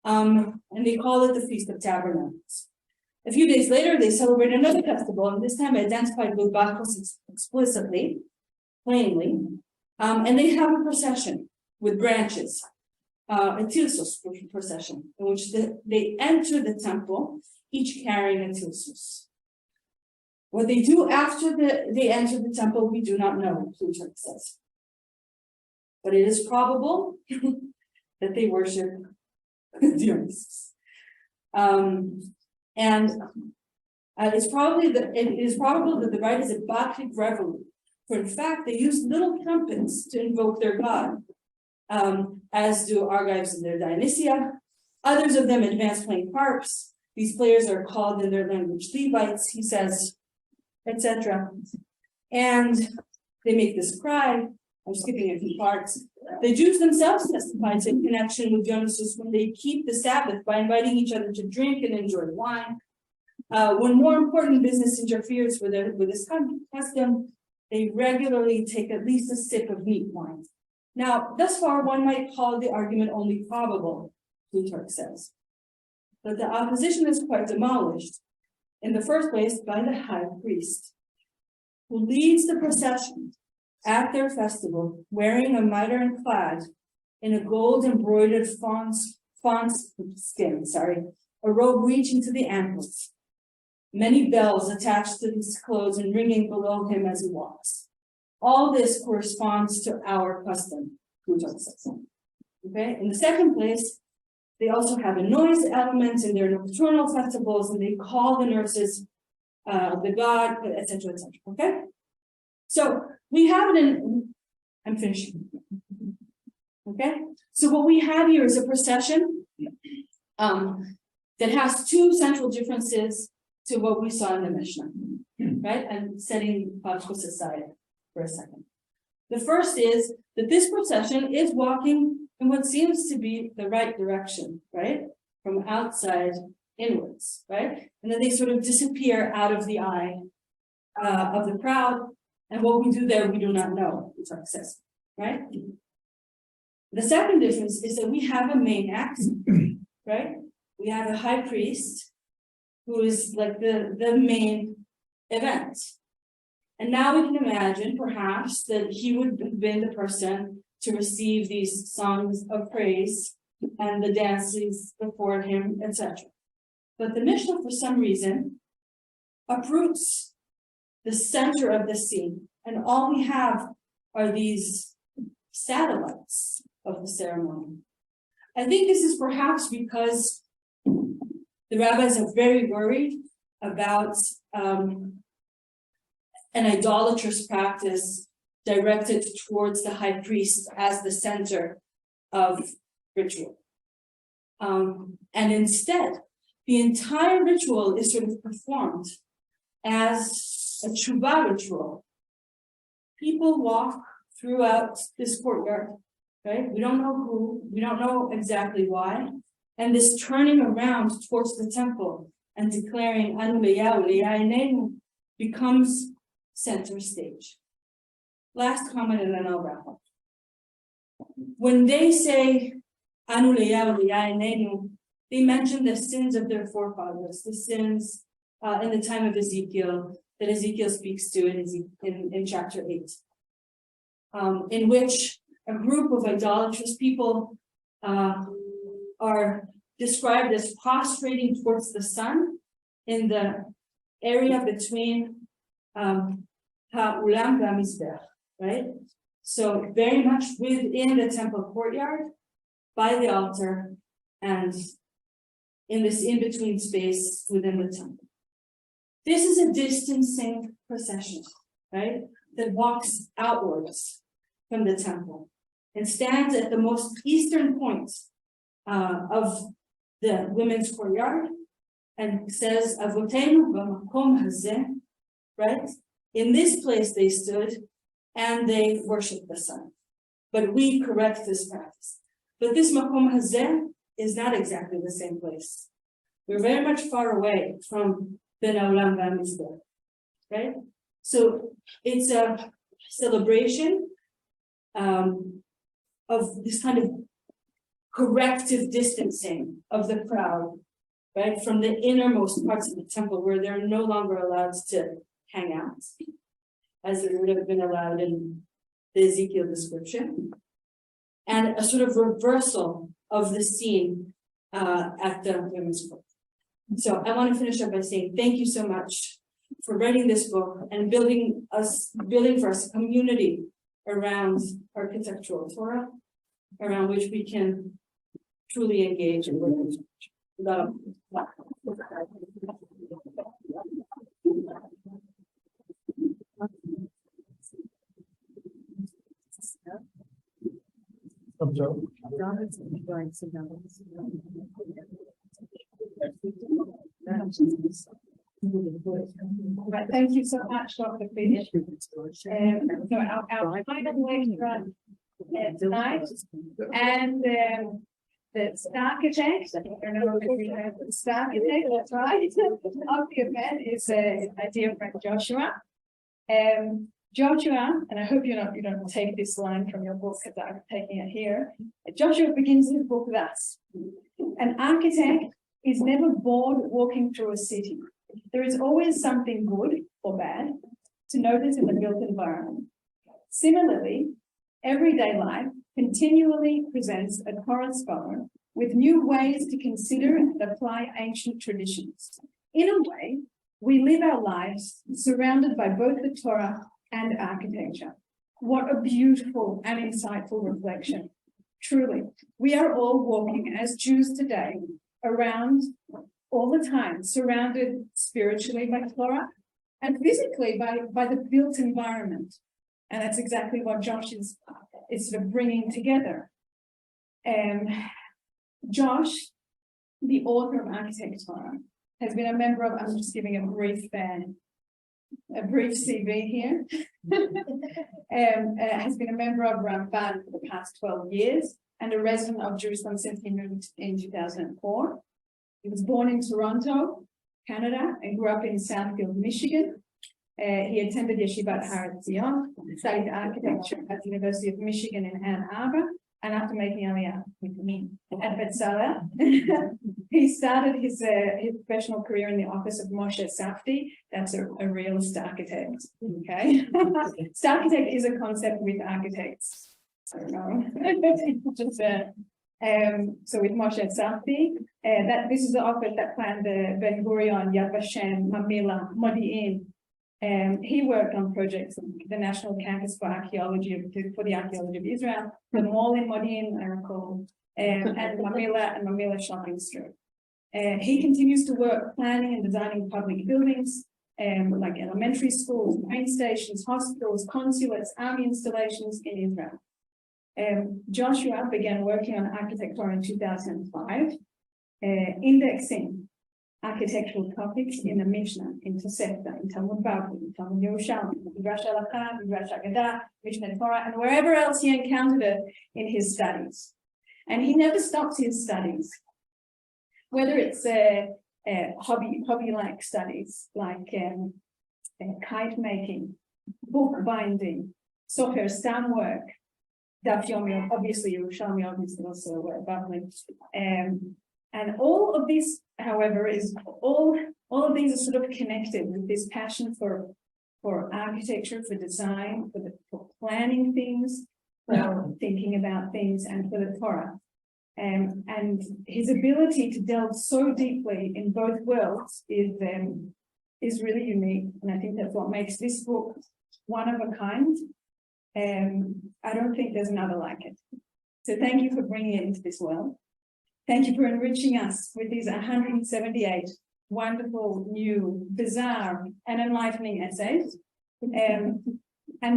S6: And they call it the Feast of Tabernacles. A few days later, they celebrate another festival, and this time identified with Bacchus explicitly, plainly. And they have a procession with branches, a tilsos procession, in which they enter the temple, each carrying a tilsos. What they do after they enter the temple, we do not know, Plutarch says. But it is probable that they worship Dionysus. And it is probable that the rite is a Bacchic revelry. For in fact, they use little trumpets to invoke their god, as do Argives in their Dionysia. Others of them advance playing harps. These players are called in their language Levites, he says, etc. And they make this cry. I'm skipping a few parts. The Jews themselves testify to connection with Dionysus when they keep the Sabbath by inviting each other to drink and enjoy wine. When more important business interferes with this custom, they regularly take at least a sip of neat wine. Now, thus far, one might call the argument only probable, Plutarch says. But the opposition is quite demolished, in the first place by the high priest, who leads the procession at their festival, wearing a mitre and clad in a gold embroidered fawn's skin, a robe reaching to the ankles. Many bells attached to his clothes and ringing below him as he walks. All this corresponds to our custom, Plutarch says. Okay. In the second place, they also have a noise element in their nocturnal festivals, and they call the nurses the god, etc., etc. Okay. So we have it in. I'm finishing. Okay. So what we have here is a procession that has two central differences to what we saw in the Mishnah, right? And setting Bacchus aside for a second. The first is that this procession is walking in what seems to be the right direction, right? From outside inwards, right? And then they sort of disappear out of the eye of the crowd. And what we do there, we do not know, Plutarch says, right? The second difference is that we have a main act, right? We have a high priest who is like the main event. And now we can imagine perhaps that he would have been the person to receive these songs of praise and the dances before him, etc. But the Mishnah, for some reason, uproots the center of the scene, and all we have are these satellites of the ceremony. I think this is perhaps because the rabbis are very worried about an idolatrous practice directed towards the high priest as the center of ritual. And instead, the entire ritual is sort of performed as a tshuva ritual. People walk throughout this courtyard, right? We don't know who, we don't know exactly why. And this turning around towards the temple and declaring Anu le'yahu le'yainenu becomes center stage. Last comment and then I'll wrap up. When they say Anu le'yahu le'yainenu, they mention the sins of their forefathers, the sins in the time of Ezekiel, that Ezekiel speaks to in chapter 8, in which a group of idolatrous people are described as prostrating towards the sun in the area between Ha'ulam v'Hamizbech, right? So very much within the temple courtyard, by the altar, and in this in-between space within the temple. This is a distancing procession, right? That walks outwards from the temple and stands at the most eastern point of the women's courtyard and says, Avotenu b'makom hazeh, right? In this place they stood and they worshiped the sun. But we correct this practice. But this makom hazeh is not exactly the same place. We're very much far away from Ben Olam V'Hamizbech, right? So it's a celebration of this kind of corrective distancing of the crowd, right, from the innermost parts of the temple where they're no longer allowed to hang out, as they would have been allowed in the Ezekiel description, and a sort of reversal of the scene at the women's court. So I want to finish up by saying thank you so much for writing this book and building for us a community around architectural Torah, around which we can truly engage in work.
S1: Right, thank you so much, Dr. Fisch. So our final lecture tonight, and the architect, I don't know if we have the architect, that's right, of the event is my dear friend Joshua. Joshua, and I hope you don't take this line from your book because I'm taking it here. Joshua begins his book thus: an architect is never bored walking through a city. There is always something good or bad to notice in the built environment. Similarly, everyday life continually presents a Torah scholar with new ways to consider and apply ancient traditions. In a way, we live our lives surrounded by both the Torah and architecture. What a beautiful and insightful reflection. Truly, we are all walking as Jews today around all the time, surrounded spiritually by Torah and physically by the built environment. And that's exactly what Josh is sort of bringing together. Josh, the author of ArchitecTorah, has been a member of, I'm just giving a brief CV here, has been a member of HaRamban for the past 12 years and a resident of Jerusalem since he moved in 2004. He was born in Toronto, Canada, and grew up in Southfield, Michigan. He attended Yeshivat Har Zion, studied architecture at the University of Michigan in Ann Arbor, and after making Aliyah with me at Betzalel, he started his professional career in the office of Moshe Safdie. That's a realist architect, okay? Architect is a concept with architects. I don't know. Just, so with Moshe Safdie, this is the office that planned the Ben Gurion, Yad Vashem, Mamila, Modi'in. He worked on projects like the National Campus for the Archaeology of Israel, the mall in Modi'in, I recall, and Mamila Shopping Strip. He continues to work planning and designing public buildings, like elementary schools, train stations, hospitals, consulates, army installations in Israel. Joshua began working on ArchitecTorah in 2005, indexing architectural topics in the Mishnah, in Tosefta, in Talmud Bavli, in Talmud Yerushalmi, Midrash Halakha, Midrash Agadah, Mishnah Torah, and wherever else he encountered it in his studies. And he never stopped his studies, whether it's hobby-like studies like kite making, book binding, sofer, stam work, daf yomi, obviously Yerushalmi, obviously also Bavli, and all of this, however, is all of these are sort of connected with this passion for architecture, for design, for planning things, for thinking about things, and for the Torah. And his ability to delve so deeply in both worlds is really unique, and I think that's what makes this book one of a kind. I don't think there's another like it. So thank you for bringing it into this world. Thank you for enriching us with these 178 wonderful, new, bizarre, and enlightening essays, and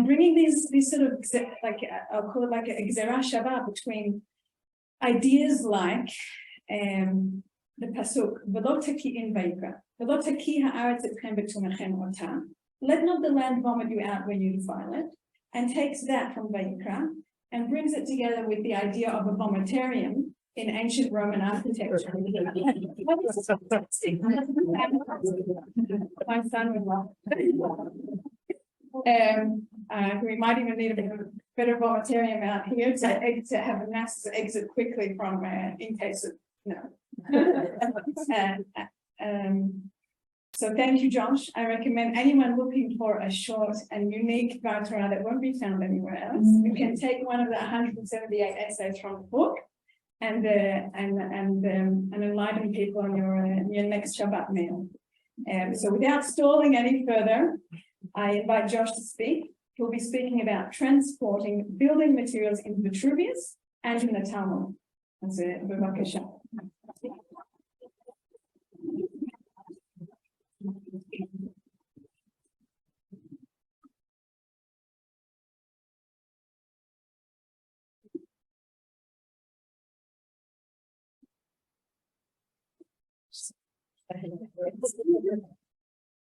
S1: bringing these sort of like I'll call it like a gzera shava between ideas like the pasuk v'lo taki'in vayikra, v'lo taki ha'aretz etchem b'tumechem otam. Let not the land vomit you out when you defile it, and takes that from Vayikra and brings it together with the idea of a vomitarium in ancient Roman architecture. My son would love. We might even need a better vomitarium out here to have a mass exit quickly from in case of so thank you, Josh. I recommend anyone looking for a short and unique Torah that won't be found anywhere else. You can take one of the 178 essays from the book and enlighten people on your next Shabbat meal. So without stalling any further, I invite Josh to speak. He'll be speaking about transporting building materials in Vitruvius and in the Talmud. That's it. B'vakasha.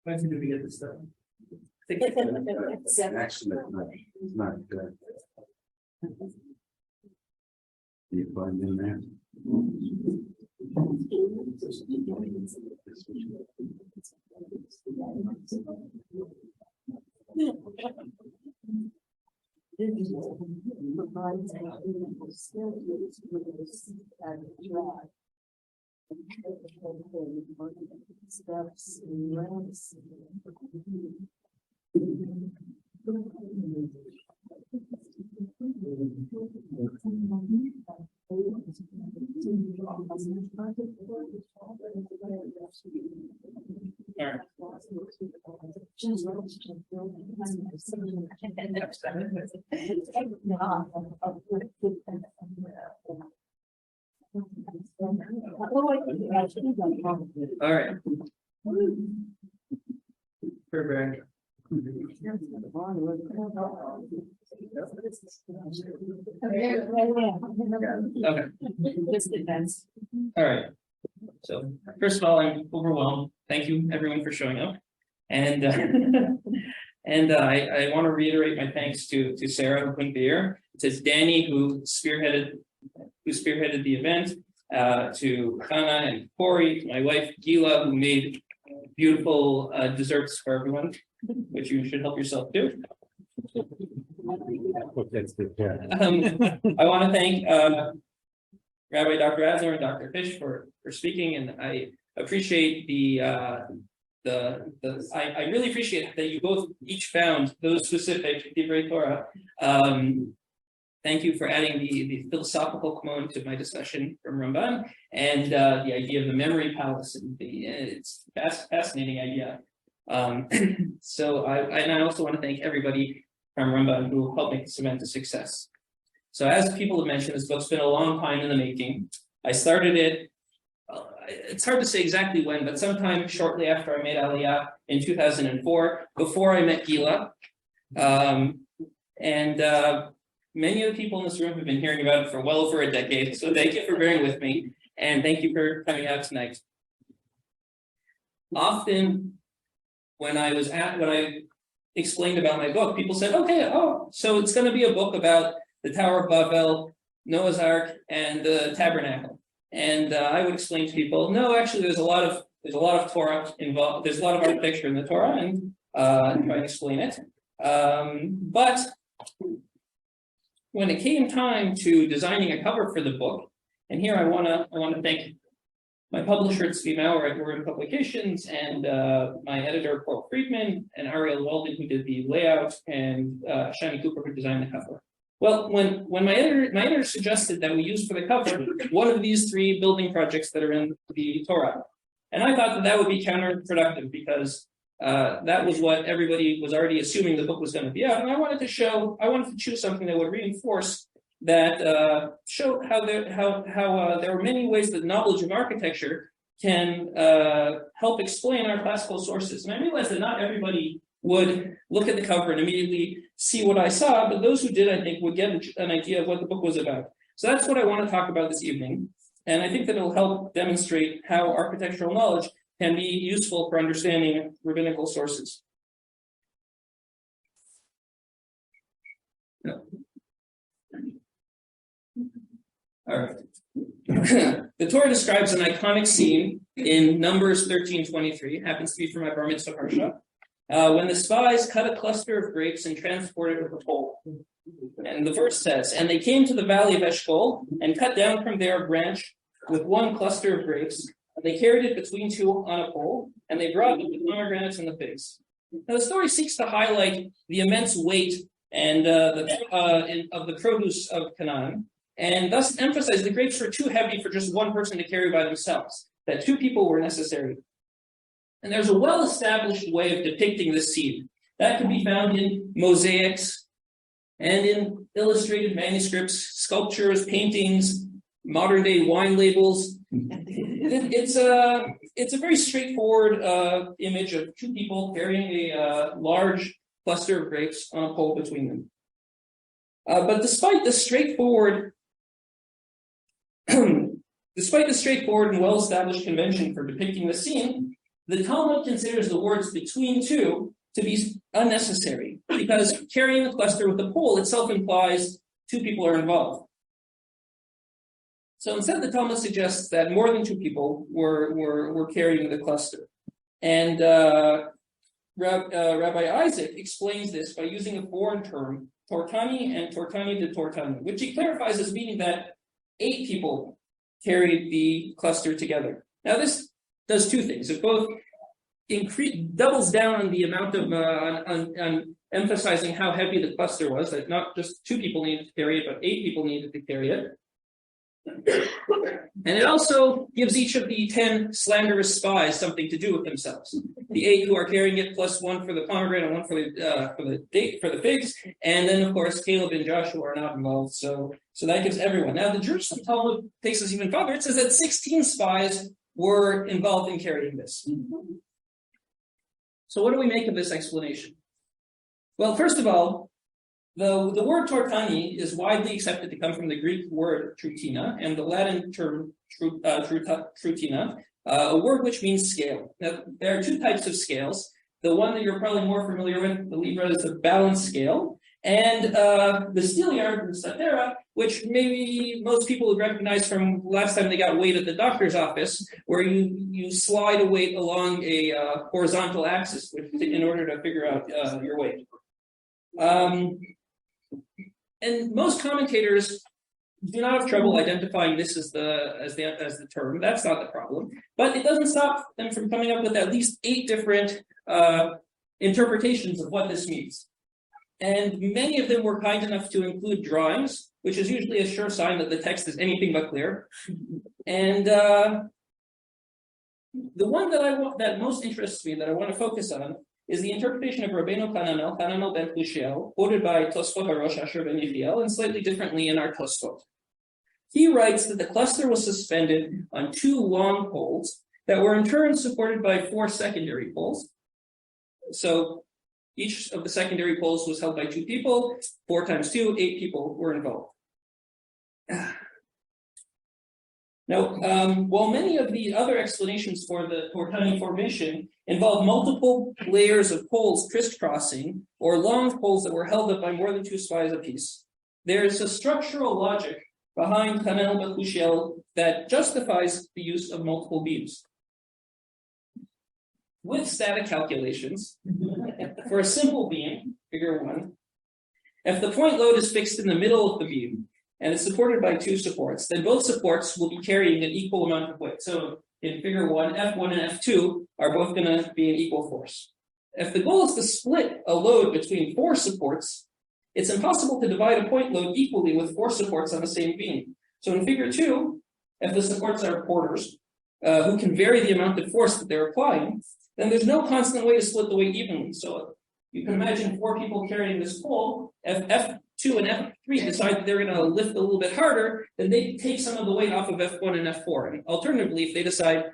S2: When did we get this done?
S7: Actually, it's not good. You find in there?
S8: All right. Perfect. Okay. All right. So first of all, I'm overwhelmed. Thank you, everyone, for showing up, and I want to reiterate my thanks to Sarah, who couldn't be here, to Danny, who spearheaded the event, to Hannah and Corey, to my wife Gila, who made beautiful desserts for everyone, which you should help yourself do. I want to thank Rabbi Dr. Adler and Dr. Fisch for speaking, and I appreciate I really appreciate that you both each found those specific Divrei Torah. Thank you for adding the philosophical component to my discussion from Ramban, and the idea of the memory palace, and it's fascinating idea. So I also want to thank everybody from Ramban who helped make this event a success. So as people have mentioned, this book's been a long time in the making. I started it, it's hard to say exactly when, but sometime shortly after I made Aliyah in 2004, before I met Gila. Many of the people in this room have been hearing about it for well over a decade, so thank you for bearing with me, and thank you for coming out tonight. often when I explained about my book, people said, okay, so it's going to be a book about the Tower of Babel, Noah's Ark, and the Tabernacle. And I would explain to people, no, actually, there's a lot of Torah involved. There's a lot of architecture in the Torah, and try and explain it. But when it came time to designing a cover for the book, and here I want to thank my publisher at Steve Maurer at Oregon Publications, and my editor Paul Friedman, and Ariel Walden, who did the layout, and Shani Cooper, who designed the cover. Well, when my editor suggested that we use for the cover one of these 3 building projects that are in the Torah, and I thought that would be counterproductive because that was what everybody was already assuming the book was going to be out, and I wanted to choose something that would reinforce that, show how there are many ways that knowledge of architecture can help explain our classical sources. And I realized that not everybody would look at the cover and immediately see what I saw, but those who did, I think, would get an idea of what the book was about. So that's what I want to talk about this evening, and I think that it'll help demonstrate how architectural knowledge can be useful for understanding rabbinical sources. No. All right. The Torah describes an iconic scene in Numbers 13:23. It happens to be from my Bar Mitzvah Parsha. When the spies cut a cluster of grapes and transported it with a pole. And the verse says, and they came to the valley of Eshcol and cut down from there a branch with one cluster of grapes. And they carried it between 2 on a pole, and they brought it with the pomegranates and the figs. Now the story seeks to highlight the immense weight and of the produce of Canaan, and thus emphasize the grapes were too heavy for just one person to carry by themselves, that 2 people were necessary. And there's a well-established way of depicting this scene. That can be found in mosaics and in illustrated manuscripts, sculptures, paintings, modern-day wine labels. It's a very straightforward image of 2 people carrying a large cluster of grapes on a pole between them. But despite the straightforward and well-established convention for depicting the scene, the Talmud considers the words between 2 to be unnecessary, because carrying the cluster with the pole itself implies 2 people are involved. So instead, the Talmud suggests that more than 2 people were carrying the cluster. And Rabbi Isaac explains this by using a foreign term, tortani and tortani de tortani, which he clarifies as meaning that 8 people carried the cluster together. Now this does 2 things. It both doubles down on the amount of on emphasizing how heavy the cluster was, that not just 2 people needed to carry it, but 8 people needed to carry it. And it also gives each of the 10 slanderous spies something to do with themselves. The 8 who are carrying it, plus 1 for the pomegranate and 1 for the figs, and then of course Caleb and Joshua are not involved. So that gives everyone. Now the Jerusalem Talmud takes us even further. It says that 16 spies were involved in carrying this. So what do we make of this explanation? Well, first of all, the word tortani is widely accepted to come from the Greek word trutina and the Latin term trutina, a word which means scale. Now, there are 2 types of scales. The one that you're probably more familiar with, the Libra, is the balance scale, and the Steelyard, the Satera, which maybe most people would recognize from last time they got weighed at the doctor's office, where you slide a weight along a horizontal axis in order to figure out your weight. And most commentators do not have trouble identifying this as the term. That's not the problem. But it doesn't stop them from coming up with at least 8 different interpretations of what this means. And many of them were kind enough to include drawings, which is usually a sure sign that the text is anything but clear. And the one that most interests me, that I want to focus on, is the interpretation of Rabbeinu Hananel ben Hushiel, quoted by Tosfot HaRosh Asher ben Yechiel, and slightly differently in our Tosfot. He writes that the cluster was suspended on 2 long poles that were in turn supported by 4 secondary poles. So each of the secondary poles was held by 2 people. 4 times 2, 8 people were involved. Now, while many of the other explanations for the Tortani formation involve multiple layers of poles crisscrossing or long poles that were held up by more than two spies apiece, there is a structural logic behind Hanel Bakushel that justifies the use of multiple beams. With static calculations, for a simple beam, figure 1, if the point load is fixed in the middle of the beam and is supported by two supports, then both supports will be carrying an equal amount of weight. So in figure 1, F1 and F2 are both going to be an equal force. If the goal is to split a load between 4 supports, it's impossible to divide a point load equally with 4 supports on the same beam. So in figure 2, if the supports are porters who can vary the amount of force that they're applying, then there's no constant way to split the weight evenly. So you can imagine 4 people carrying this pole. If F2 and F3 decide that they're going to lift a little bit harder, then they take some of the weight off of F1 and F4. And alternatively, if they decide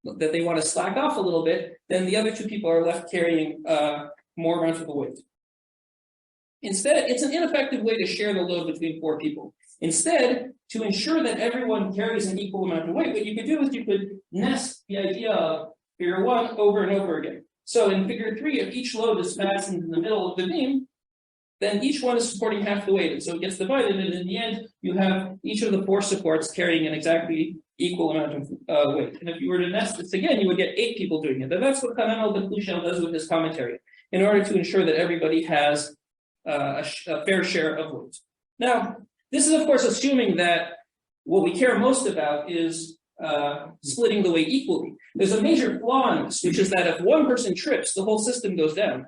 S8: that they want to slack off a little bit, then the other 2 people are left carrying more amounts of the weight. Instead, it's an ineffective way to share the load between 4 people. Instead, to ensure that everyone carries an equal amount of weight, what you could do is you could nest the idea of figure 1 over and over again. So in figure 3, if each load is fastened in the middle of the beam, then each one is supporting half the weight. And so it gets divided, and in the end, you have each of the 4 supports carrying an exactly equal amount of weight. And if you were to nest this again, you would get 8 people doing it. And that's what Hanel Bakushel does with his commentary, in order to ensure that everybody has a fair share of weight. Now, this is, of course, assuming that what we care most about is splitting the weight equally. There's a major flaw in this, which is that if one person trips, the whole system goes down.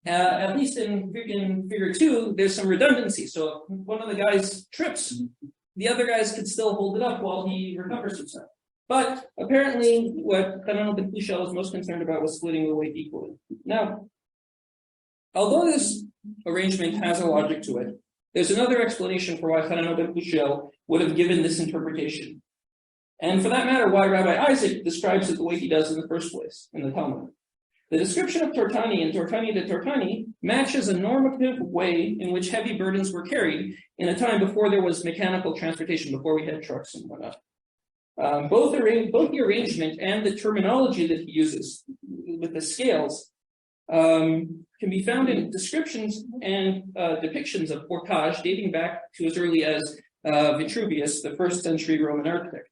S8: At least in figure 2, there's some redundancy. So if one of the guys trips, the other guys could still hold it up while he recovers himself. But apparently, what Hanel Bakushel was most concerned about was splitting the weight equally. Now, although this arrangement has a logic to it, there's another explanation for why Hanel Bakushel would have given this interpretation. And for that matter, why Rabbi Isaac describes it the way he does in the first place, in the Talmud. The description of Tortani and Tortani de Tortani matches a normative way in which heavy burdens were carried in a time before there was mechanical transportation, before we had trucks and whatnot. Both the arrangement and the terminology that he uses with the scales can be found in descriptions and depictions of portage dating back to as early as Vitruvius, the 1st century Roman architect.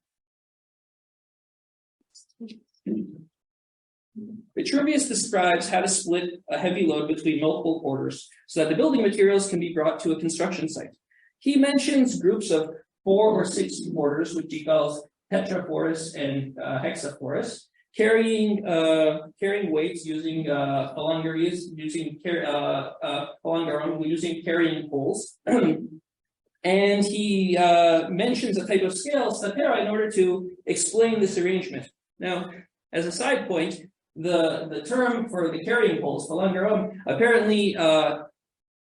S8: Vitruvius describes how to split a heavy load between multiple porters so that the building materials can be brought to a construction site. He mentions groups of 4 or 6 porters, which he calls tetraphorus and hexaphorus, carrying weights using phalangeries, using carrying poles. And he mentions a type of scale, statera, in order to explain this arrangement. Now, as a side point, the term for the carrying poles, phalangeron, apparently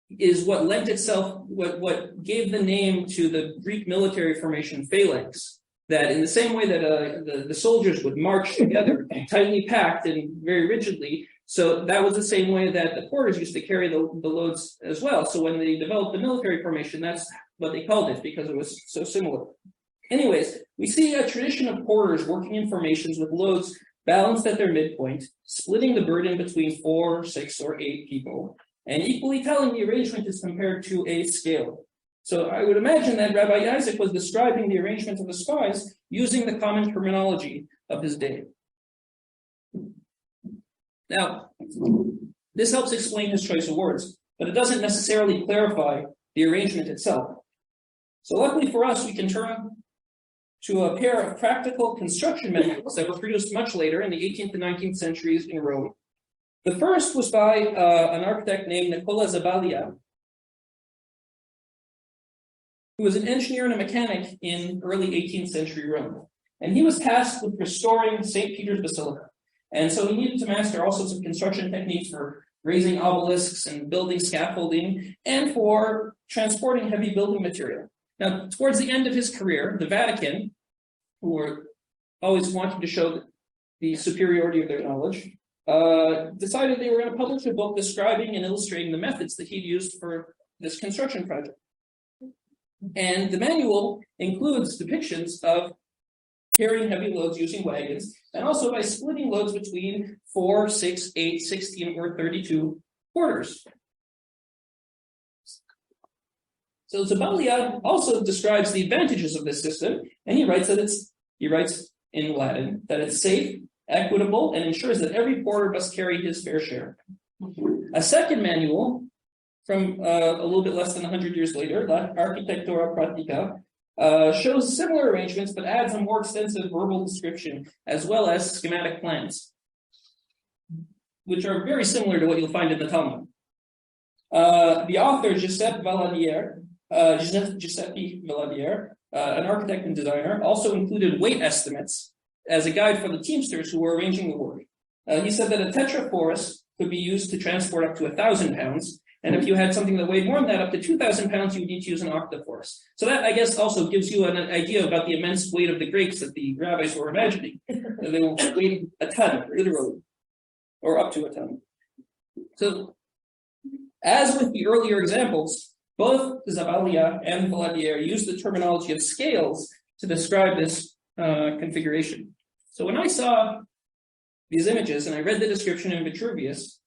S8: is what lent itself, what gave the name to the Greek military formation phalanx. That in the same way that the soldiers would march together, tightly packed and very rigidly, so that was the same way that the porters used to carry the loads as well. So when they developed the military formation, that's what they called it, because it was so similar. Anyways, we see a tradition of porters working in formations with loads balanced at their midpoint, splitting the burden between 4, 6, or 8 people, and equally telling the arrangement is compared to a scale. So I would imagine that Rabbi Isaac was describing the arrangement of the spies using the common terminology of his day. Now, this helps explain his choice of words, but it doesn't necessarily clarify the arrangement itself. So luckily for us, we can turn to a pair of practical construction manuals that were produced much later in the 18th and 19th centuries in Rome. The first was by an architect named Nicola Zabalia, who was an engineer and a mechanic in early 18th century Rome. And he was tasked with restoring St. Peter's Basilica. And so he needed to master all sorts of construction techniques for raising obelisks and building scaffolding and for transporting heavy building material. Now, towards the end of his career, the Vatican, who were always wanting to show the superiority of their knowledge, decided they were going to publish a book describing and illustrating the methods that he'd used for this construction project. And the manual includes depictions of carrying heavy loads using wagons, and also by splitting loads between 4, 6, 8, 16, or 32 porters. So Zabalia also describes the advantages of this system, and he writes in Latin that it's safe, equitable, and ensures that every porter must carry his fair share. A second manual from a little bit less than 100 years later, ArchitecTorah Pratica, shows similar arrangements but adds a more extensive verbal description as well as schematic plans, which are very similar to what you'll find in the Talmud. The author, Giuseppe Valadier, an architect and designer, also included weight estimates as a guide for the teamsters who were arranging the work. He said that a tetraphorus could be used to transport up to 1,000 pounds, and if you had something that weighed more than that, up to 2,000 pounds, you would need to use an octophorus. So that, I guess, also gives you an idea about the immense weight of the grapes that the rabbis were imagining. They will weigh a ton, literally, or up to a ton. So, as with the earlier examples, both Zabalia and Valadier use the terminology of scales to describe this configuration. So when I saw these images and I read the description in Vitruvius,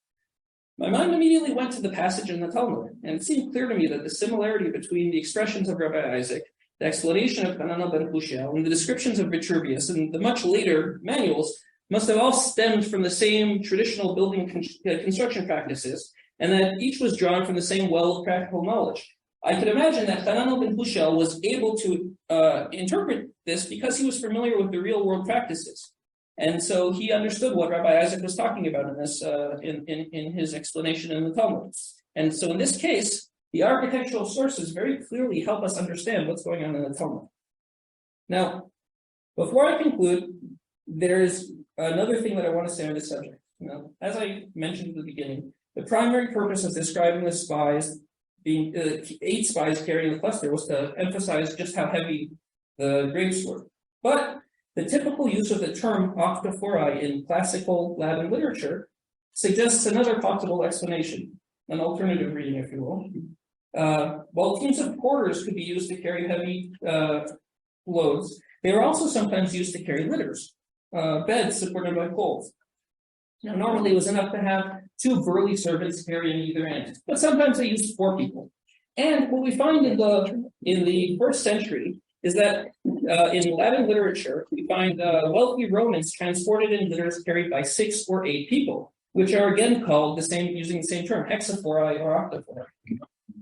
S8: my mind immediately went to the passage in the Talmud, and it seemed clear to me that the similarity between the expressions of Rabbi Isaac, the explanation of Hananel ben Hushel, and the descriptions of Vitruvius and the much later manuals must have all stemmed from the same traditional building construction practices, and that each was drawn from the same well of practical knowledge. I could imagine that Hananel ben Hushel was able to interpret this because he was familiar with the real world practices. And so he understood what Rabbi Isaac was talking about in this, in his explanation in the Talmud. And so in this case, the architectural sources very clearly help us understand what's going on in the Talmud. Now, before I conclude, there's another thing that I want to say on this subject. Now, as I mentioned at the beginning, the primary purpose of describing the spies, being 8 spies carrying the cluster, was to emphasize just how heavy the grapes were. But the typical use of the term octophorai in classical Latin literature suggests another possible explanation, an alternative reading, if you will. While teams of porters could be used to carry heavy loads, they were also sometimes used to carry litters, beds supported by poles. Now, normally it was enough to have 2 burly servants carrying either end, but sometimes they used 4 people. And what we find in the first century is that in Latin literature, we find wealthy Romans transported in litters carried by 6 or 8 people, which are again called using the same term, hexaphorai or octophorai.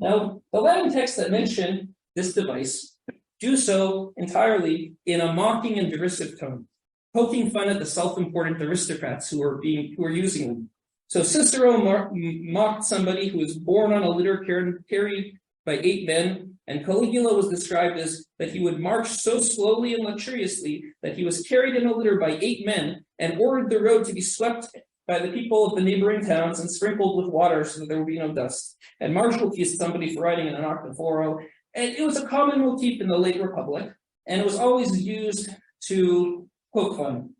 S8: Now, the Latin texts that mention this device do so entirely in a mocking and derisive tone, poking fun at the self-important aristocrats who are using them. So Cicero mocked somebody who was borne on a litter carried by 8 men, and Caligula was described as that he would march so slowly and luxuriously that he was carried in a litter by 8 men and ordered the road to be swept by the people of the neighboring towns and sprinkled with water so that there would be no dust. And Marshall teased somebody for riding in an octophoro. And it was a common motif in the late Republic, and it was always used to poke fun.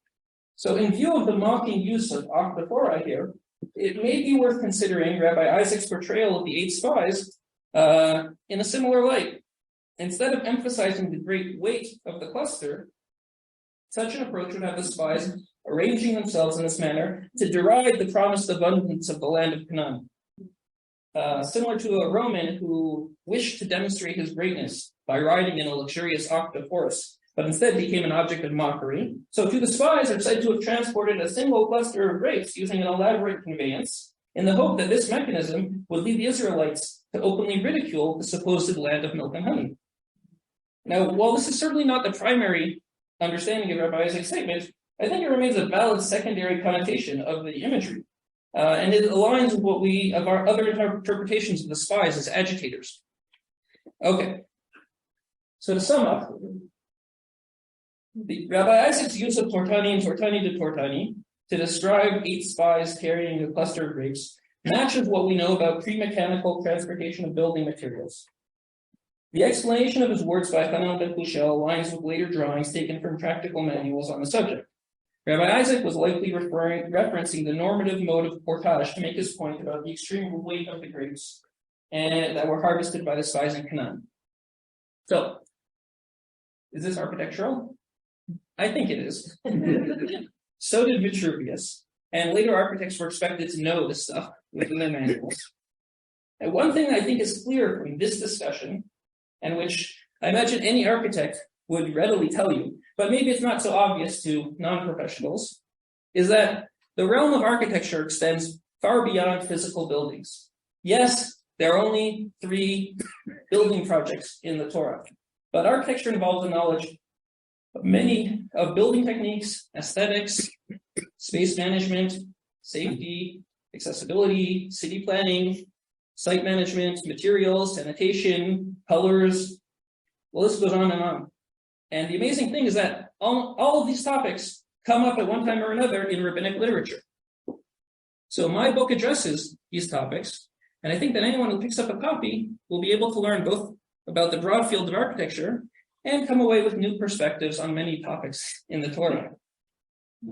S8: So in view of the mocking use of octophora here, it may be worth considering Rabbi Isaac's portrayal of the 8 spies in a similar light. Instead of emphasizing the great weight of the cluster, such an approach would have the spies arranging themselves in this manner to deride the promised abundance of the land of Canaan. Similar to a Roman who wished to demonstrate his greatness by riding in a luxurious octophorus, but instead became an object of mockery. So too the spies are said to have transported a single cluster of grapes using an elaborate conveyance in the hope that this mechanism would lead the Israelites to openly ridicule the supposed land of milk and honey. Now, while this is certainly not the primary understanding of Rabbi Isaac's statement, I think it remains a valid secondary connotation of the imagery. And it aligns with our other interpretations of the spies as agitators. Okay. So to sum up, Rabbi Isaac's use of tortani and tortani de tortani to describe 8 spies carrying a cluster of grapes matches what we know about pre-mechanical transportation of building materials. The explanation of his words by Hananel ben Hushel aligns with later drawings taken from practical manuals on the subject. Rabbi Isaac was likely referencing the normative mode of portage to make his point about the extreme weight of the grapes that were harvested by the spies in Canaan. So, is this architectural? I think it is. So did Vitruvius, and later architects were expected to know this stuff within their manuals. And one thing I think is clear from this discussion, and which I imagine any architect would readily tell you, but maybe it's not so obvious to non-professionals, is that the realm of architecture extends far beyond physical buildings. Yes, there are only 3 building projects in the Torah, but architecture involves the knowledge of many of building techniques, aesthetics, space management, safety, accessibility, city planning, site management, materials, sanitation, colors. The list goes on and on. And the amazing thing is that all of these topics come up at one time or another in rabbinic literature. So my book addresses these topics, and I think that anyone who picks up a copy will be able to learn both about the broad field of architecture and come away with new perspectives on many topics in the Torah.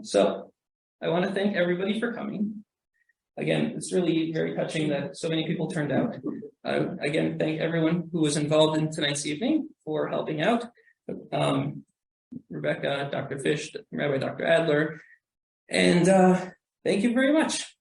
S8: So I want to thank everybody for coming. Again, it's really very touching that so many people turned out. Again, thank everyone who was involved in tonight's evening for helping out. Rebecca, Dr. Fisch, Rabbi Dr. Adler, and thank you very much.